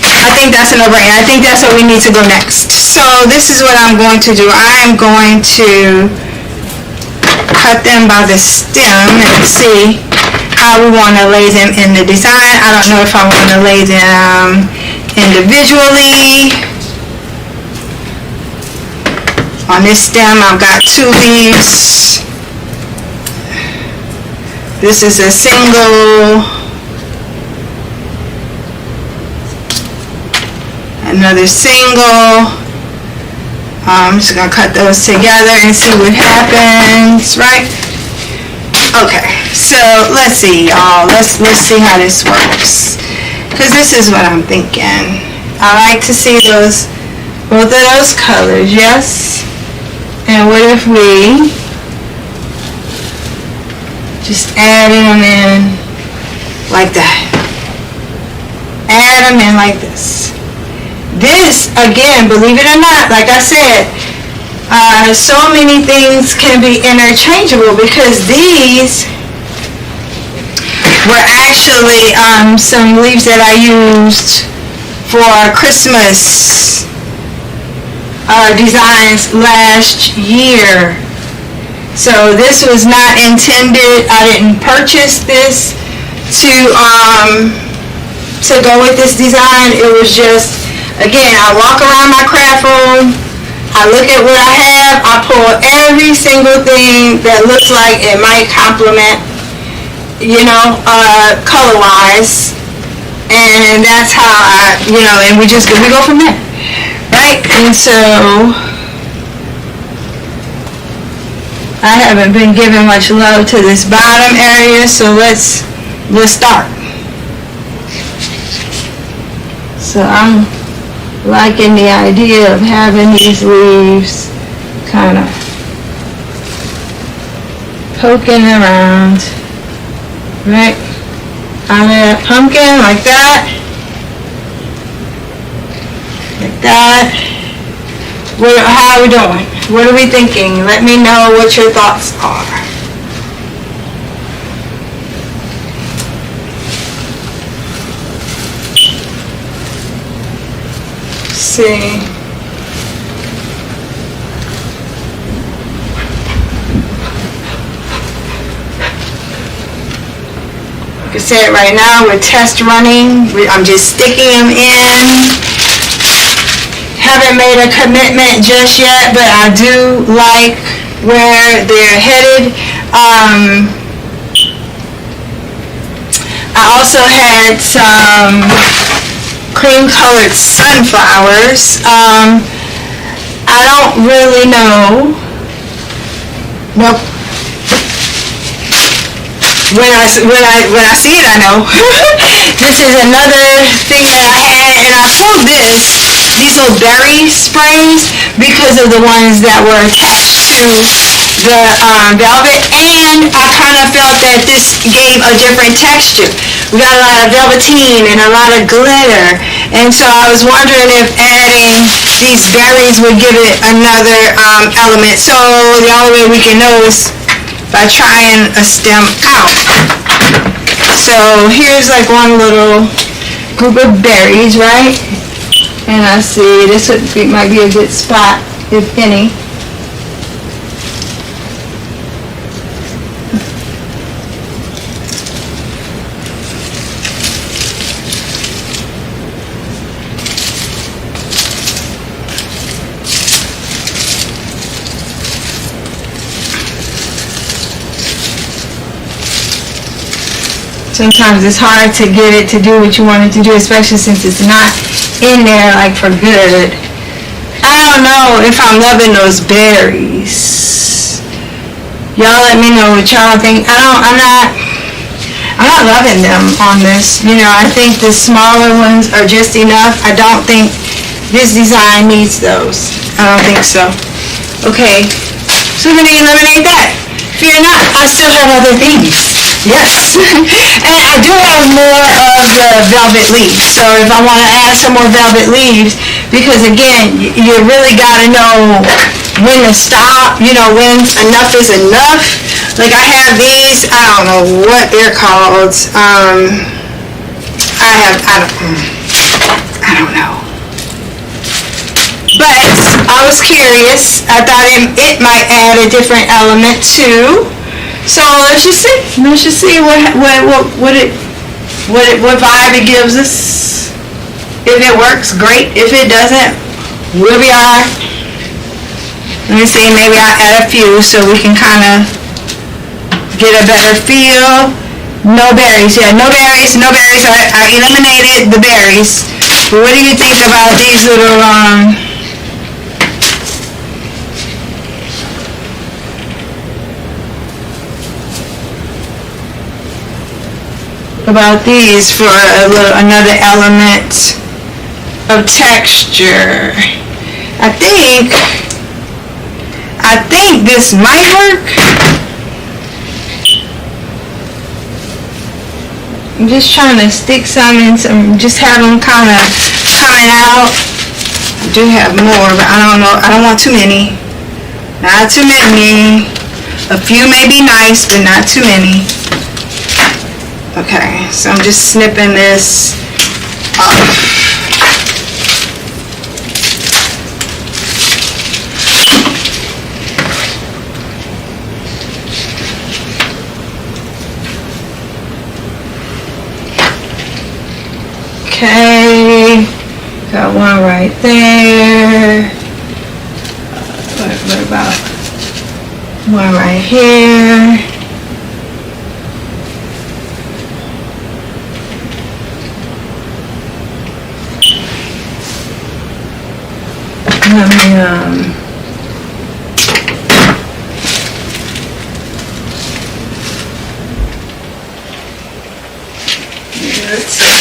I think that's a no-brainer. I think that's where we need to go next. So this is what I'm going to do. I am going to cut them by the stem and see how we want to lay them in the design. I don't know if I want to lay them individually. On this stem, I've got 2 leaves. This is a single. Another single. I'm just gonna cut those together and see what happens, right? Okay, so let's see, y'all. Let's see how this works, because this is what I'm thinking. I like to see both of those colors, yes. And what if we just add them in like that? Add them in like this. This, again, believe it or not, like I said, so many things can be interchangeable, because these were actually some leaves that I used for Christmas designs last year. So this was not intended, I didn't purchase this to go with this design. It was just, again, I walk around my craft room, I look at what I have, I pull every single thing that looks like it might complement, you know, color-wise, and that's how I, you know, and we go from there, right? And so I haven't been giving much love to this bottom area, so let's start. So I'm liking the idea of having these leaves kind of poking around Right on that pumpkin, like that. Like that. How are we doing? What are we thinking? Let me know what your thoughts are. See. Like I said, right now we're test running. I'm just sticking them in. Haven't made a commitment just yet, but I do like where they're headed. I also had some cream colored sunflowers. I don't really know. Nope. When I see it, I know. This is another thing that I had, and I pulled these little berry sprays because of the ones that were attached to the velvet, and I kind of felt that this gave a different texture. We got a lot of velveteen and a lot of glitter, and so I was wondering if adding these berries would give it another element. So the only way we can know is by trying a stem out. So here's like one little group of berries, right? And I see this might be a good spot, if any. Sometimes it's hard to get it to do what you want it to do, especially since it's not in there like for good. I don't know if I'm loving those berries. Y'all let me know what y'all think. I'm not loving them on this. You know, I think the smaller ones are just enough. I don't think this design needs those. I don't think so. Okay, so we're gonna eliminate that. Fear not, I still have other things. Yes. And I do have more of the velvet leaves. So if I want to add some more velvet leaves, because again, you really got to know when to stop, you know, when enough is enough. Like I have these, I don't know what they're called. I don't know. But I was curious. I thought it might add a different element too. So let's just see. Let's just see what vibe it gives us. If it works, great. If it doesn't, we'll be alright. Let me see. Maybe I'll add a few so we can kind of get a better feel. No berries. Yeah, no berries. No berries. I eliminated the berries. But what do you think about these little about these for another element of texture? I think this might work. I'm just trying to stick some in some, just have them kind of coming out. I do have more, but I don't know. I don't want too many. Not too many. A few may be nice, but not too many. Okay, so I'm just snipping this off. Okay, got one right there. What about one right here? Let me, let's see.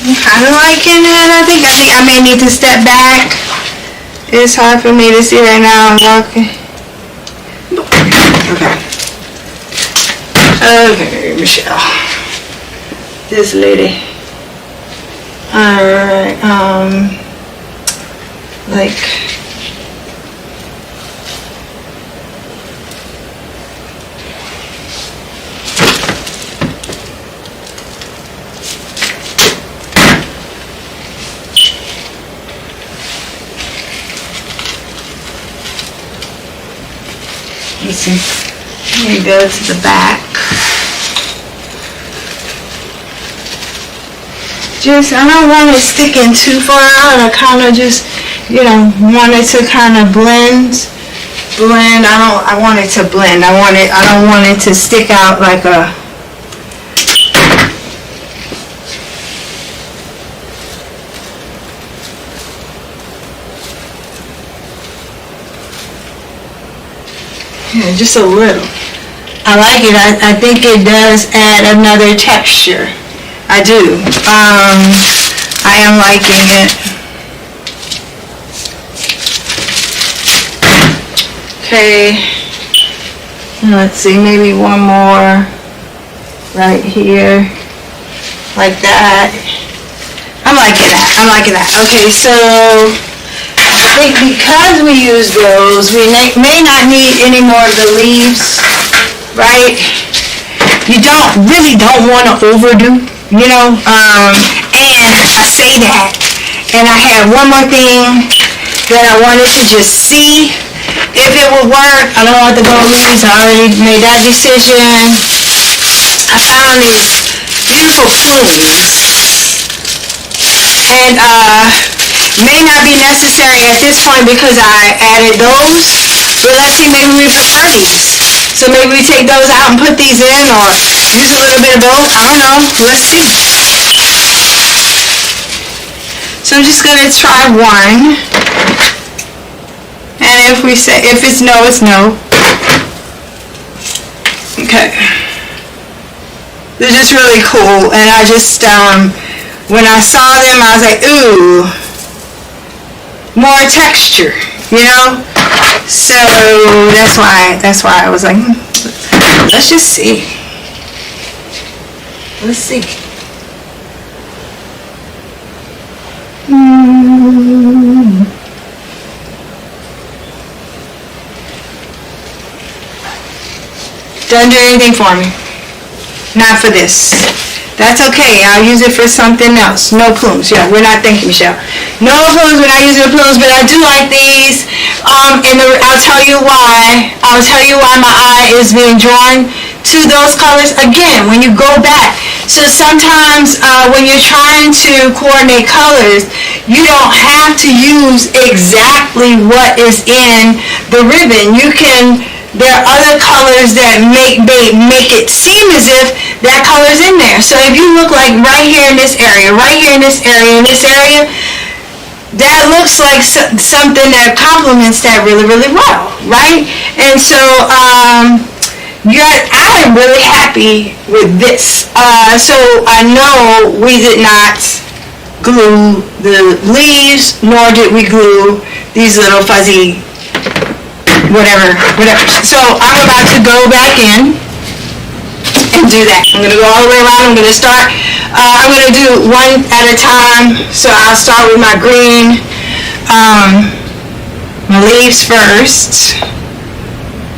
I'm kind of liking it. I think I may need to step back It's hard for me to see right now. I'm walking. Okay. Okay, Michelle. This lady. Alright, like, let's see. Let me go to the back. Just, I don't want it sticking too far out. I kind of just, you know, want it to kind of blend. I want it to blend. I don't want it to stick out like a, yeah, just a little. I like it. I think it does add another texture. I do. I am liking it. Okay. Let's see, maybe one more right here. Like that. I'm liking that. I'm liking that. Okay, so I think because we use those, we may not need any more of the leaves, right? You really don't want to overdo. You know, and I say that, and I have one more thing that I wanted to just see if it would work. I don't want the gold leaves. I already made that decision. I found these beautiful plumes, and may not be necessary at this point because I added those, but let's see, maybe we prefer these. So maybe we take those out and put these in, or use a little bit of both. I don't know. Let's see. So I'm just gonna try one, and if it's no, it's no. Okay. They're just really cool, and I just when I saw them, I was like, ooh, more texture, you know. So that's why I was like, let's just see. Let's see. Doesn't do anything for me. Not for this. That's okay. I'll use it for something else. No plumes. Yeah, we're not thinking, Michelle. No plumes. We're not using the plumes, but I do like these. And I'll tell you why. I'll tell you why my eye is being drawn to those colors. Again, when you go back. So sometimes when you're trying to coordinate colors, you don't have to use exactly what is in the ribbon. There are other colors that make it seem as if that color's in there. So if you look like right here in this area, right here in this area, in this area, that looks like something that complements that really, really well, right? And so I am really happy with this. So I know we did not glue the leaves, nor did we glue these little fuzzy whatever. So I'm about to go back in and do that. I'm going to go all the way around. I'm going to start, I'm going to do one at a time. So I'll start with my green, my leaves first.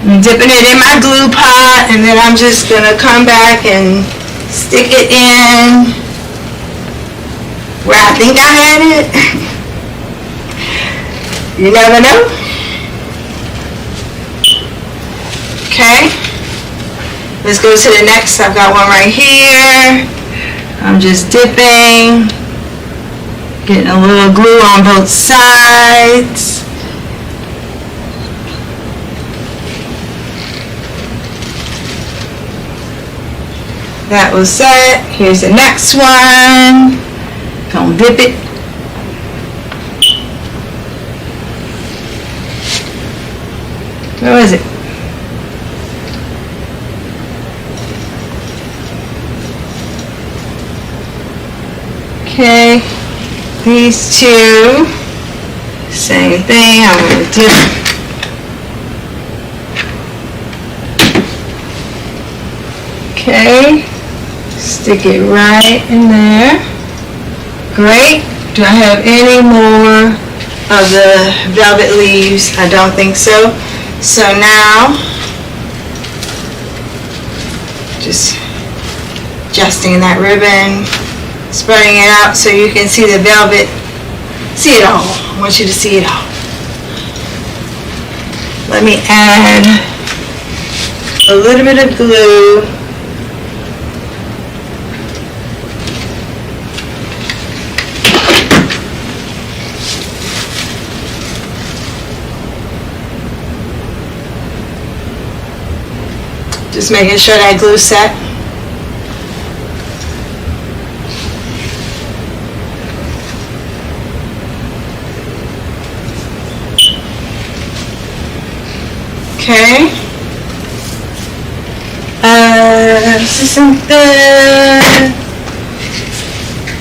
I'm dipping it in my glue pot, and then I'm just going to come back and stick it in where I think I had it. You never know. Okay, let's go to the next. I've got one right here. I'm just dipping, getting a little glue on both sides. That was set. Here's the next one. Gonna dip it. Where is it? Okay, these two. Same thing, I'm going to do. Okay, stick it right in there. Great. Do I have any more of the velvet leaves? I don't think so. So now, just adjusting that ribbon, spreading it out so you can see the velvet. See it all. I want you to see it all. Let me add a little bit of glue. Just making sure that glue set. Okay.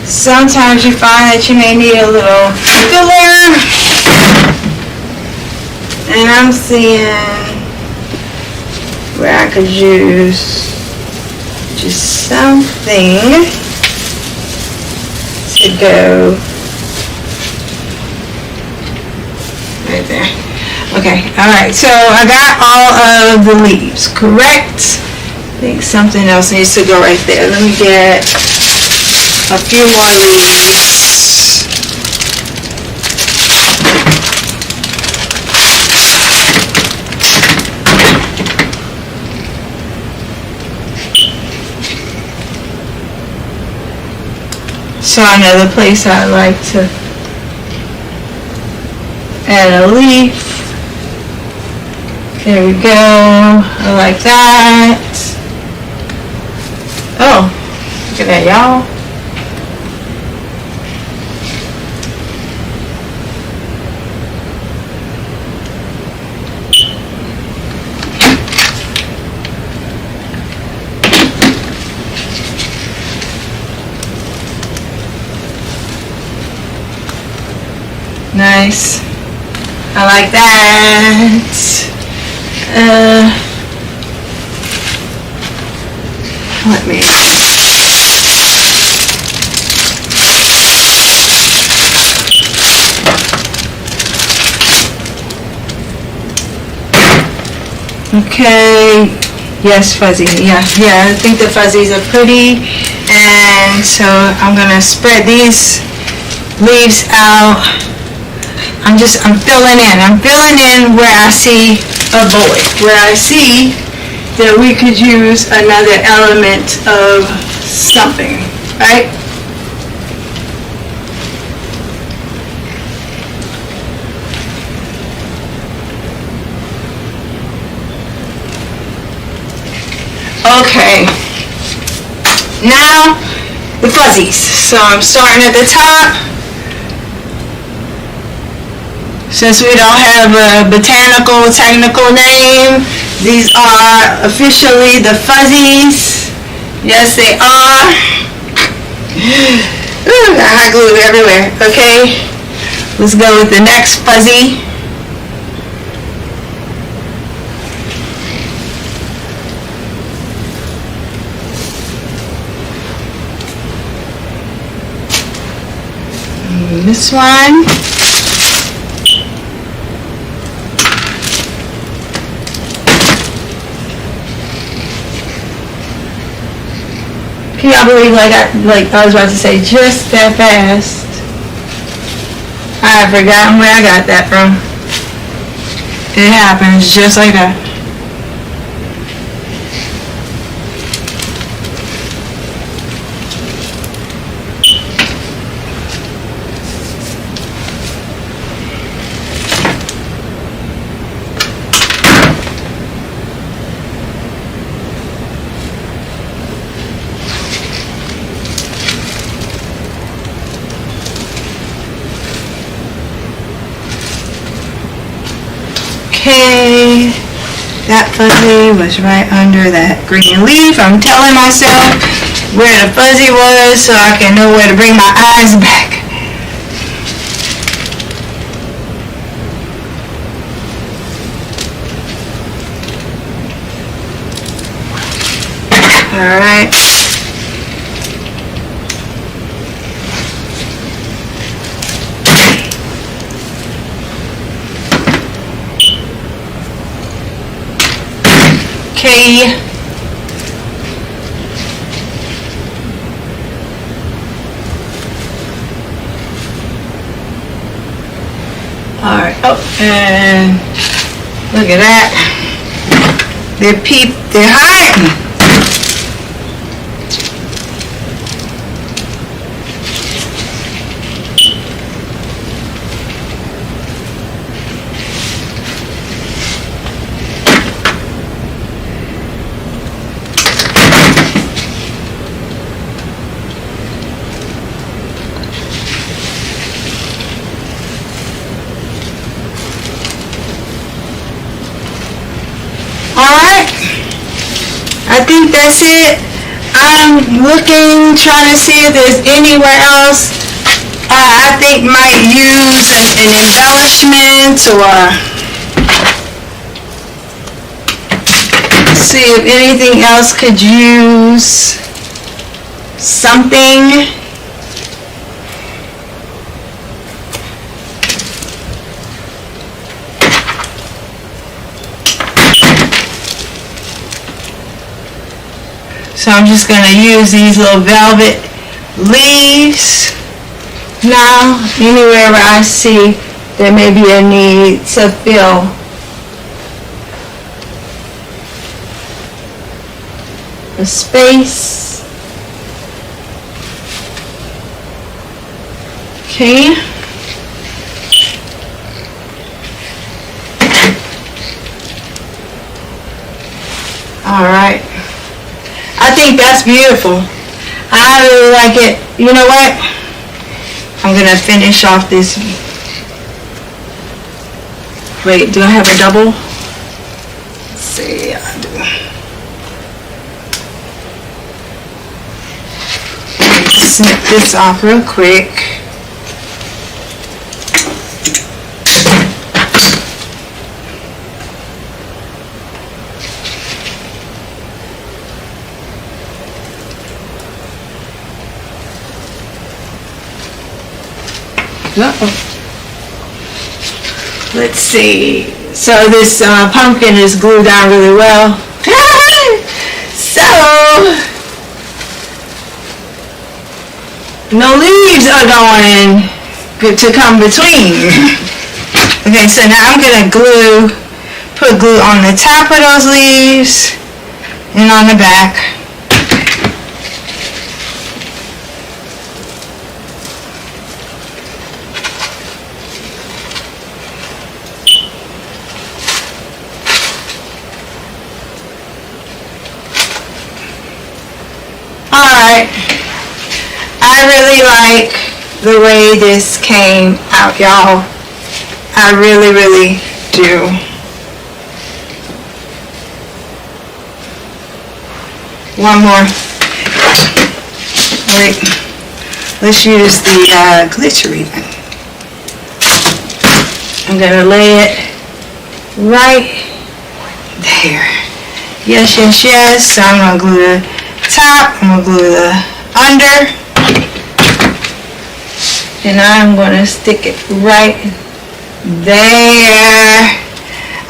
Sometimes you find that you may need a little filler, and I'm seeing where I could use just something to go right there. Okay, alright, so I got all of the leaves, correct? I think something else needs to go right there. Let me get a few more leaves. So another place I like to add a leaf. There we go. I like that. Oh, look at that, y'all. Nice. I like that. Let me. Okay. Yes, fuzzy. Yeah, I think the fuzzies are pretty. And so I'm gonna spread these leaves out. I'm filling in. I'm filling in where I see a void, where I see that we could use another element of something, right? Okay. Now, the fuzzies. So I'm starting at the top. Since we don't have a botanical technical name, these are officially the fuzzies. Yes, they are. Ooh, got hot glue everywhere. Okay, let's go with the next fuzzy. This one. Can y'all believe I was about to say just that fast? I have forgotten where I got that from. It happens just like that. Okay, that fuzzy was right under that green leaf. I'm telling myself where the fuzzy was so I can know where to bring my eyes back. All right. Okay. All right. Oh, and look at that. They're hiding. Alright, I think that's it. I'm looking, trying to see if there's anywhere else I think might use an embellishment, or see if anything else could use something. So I'm just going to use these little velvet leaves. Now, anywhere where I see there may be a need to fill a space. Okay. All right. I think that's beautiful. I really like it. You know what? I'm going to finish off this. Wait, do I have a double? Let's see. I do. Snip this off real quick. Let's see. So this pumpkin is glued down really well. So no leaves are going to come between. Okay, so now I'm gonna put glue on the top of those leaves and on the back. Alright, I really like the way this came out, y'all. I really, really do. One more. Wait, let's use the glittery one. I'm going to lay it right there. Yes, yes, yes. So I'm going to glue the top, I'm going to glue the under, and I'm going to stick it right there.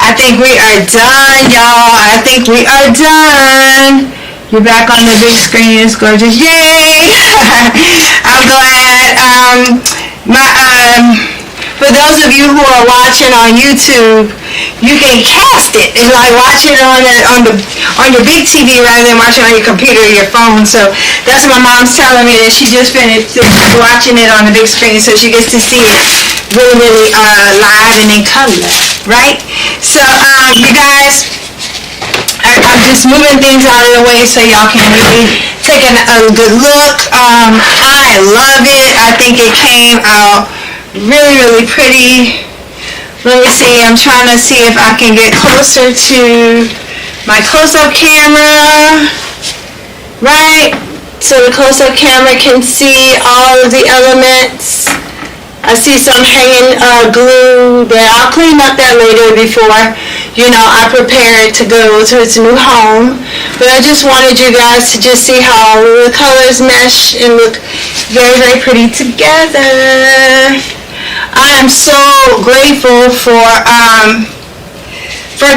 I think we are done, y'all. I think we are done. You're back on the big screen. It's gorgeous. Yay! I'm glad. For those of you who are watching on YouTube, you can cast it. It's like watching it on your big TV rather than watching it on your computer or your phone. So that's what my mom's telling me, that she just finished watching it on the big screen, so she gets to see it really, really live and in color, right? So you guys, I'm just moving things out of the way so y'all can really take a good look. I love it. I think it came out really, really pretty. Let me see. I'm trying to see if I can get closer to my close-up camera. Right? So the close-up camera can see all of the elements. I see some hanging glue there. I'll clean up that later before, I prepare it to go to its new home. But I just wanted you guys to just see how the colors mesh and look very, very pretty together. I am so grateful for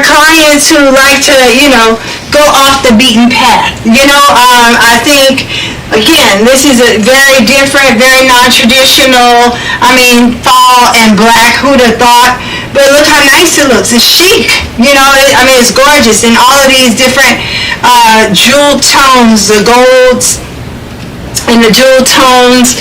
clients who like to, go off the beaten path. I think, again, this is a very different, very non-traditional, fall and black, who'd have thought? But look how nice it looks. It's chic. It's gorgeous. And all of these different jewel tones, the golds and the jewel tones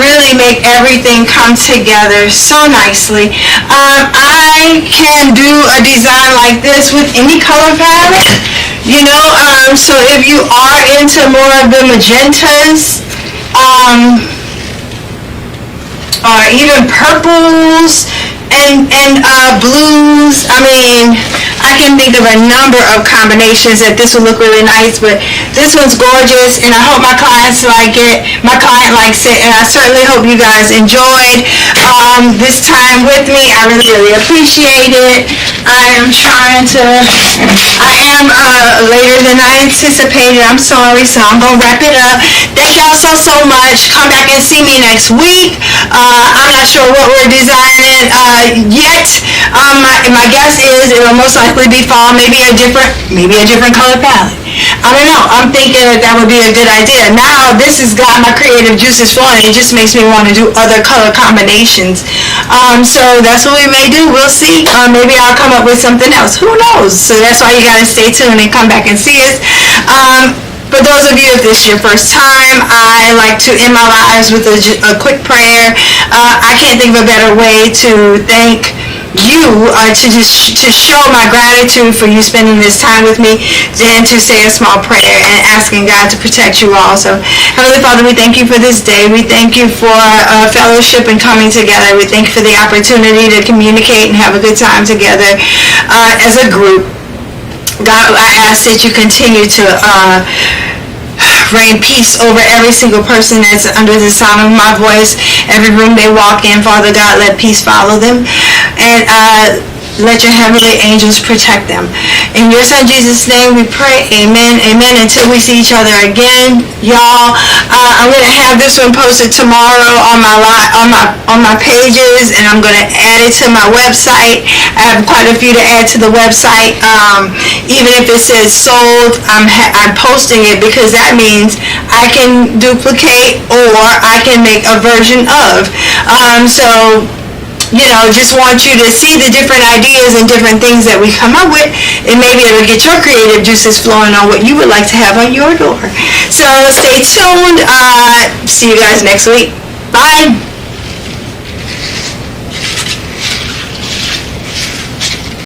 really make everything come together so nicely. I can do a design like this with any color palette, so if you are into more of the magentas, or even purples and blues, I can think of a number of combinations that this will look really nice, but this one's gorgeous, and I hope my clients like it. My client likes it, and I certainly hope you guys enjoyed this time with me. I really, really appreciate it. I am later than I anticipated. I'm sorry, so I'm going to wrap it up. Thank y'all so much. Come back and see me next week. I'm not sure what we're designing yet. My guess is it will most likely be fall, maybe a different color palette. I don't know. I'm thinking that would be a good idea. Now this has got my creative juices flowing. It just makes me want to do other color combinations. So that's what we may do. We'll see. Maybe I'll come up with something else. Who knows? So that's why you gotta stay tuned and come back and see us. For those of you, if this is your first time, I like to end my lives with a quick prayer. I can't think of a better way to thank you, to show my gratitude for you spending this time with me, than to say a small prayer and asking God to protect you all. So, Heavenly Father, we thank you for this day. We thank you for fellowship and coming together. We thank you for the opportunity to communicate and have a good time together as a group. God, I ask that you continue to rain peace over every single person that's under the sound of my voice. Every room they walk in, Father God, let peace follow them. And let your heavenly angels protect them. In your Son Jesus' name we pray. Amen. Amen. Until we see each other again, y'all. I'm gonna have this one posted tomorrow on my pages, and I'm gonna add it to my website. I have quite a few to add to the website. Even if it says sold, I'm posting it because that means I can duplicate or I can make a version of. Just want you to see the different ideas and different things that we come up with, and maybe it'll get your creative juices flowing on what you would like to have on your door. So stay tuned. See you guys next week. Bye.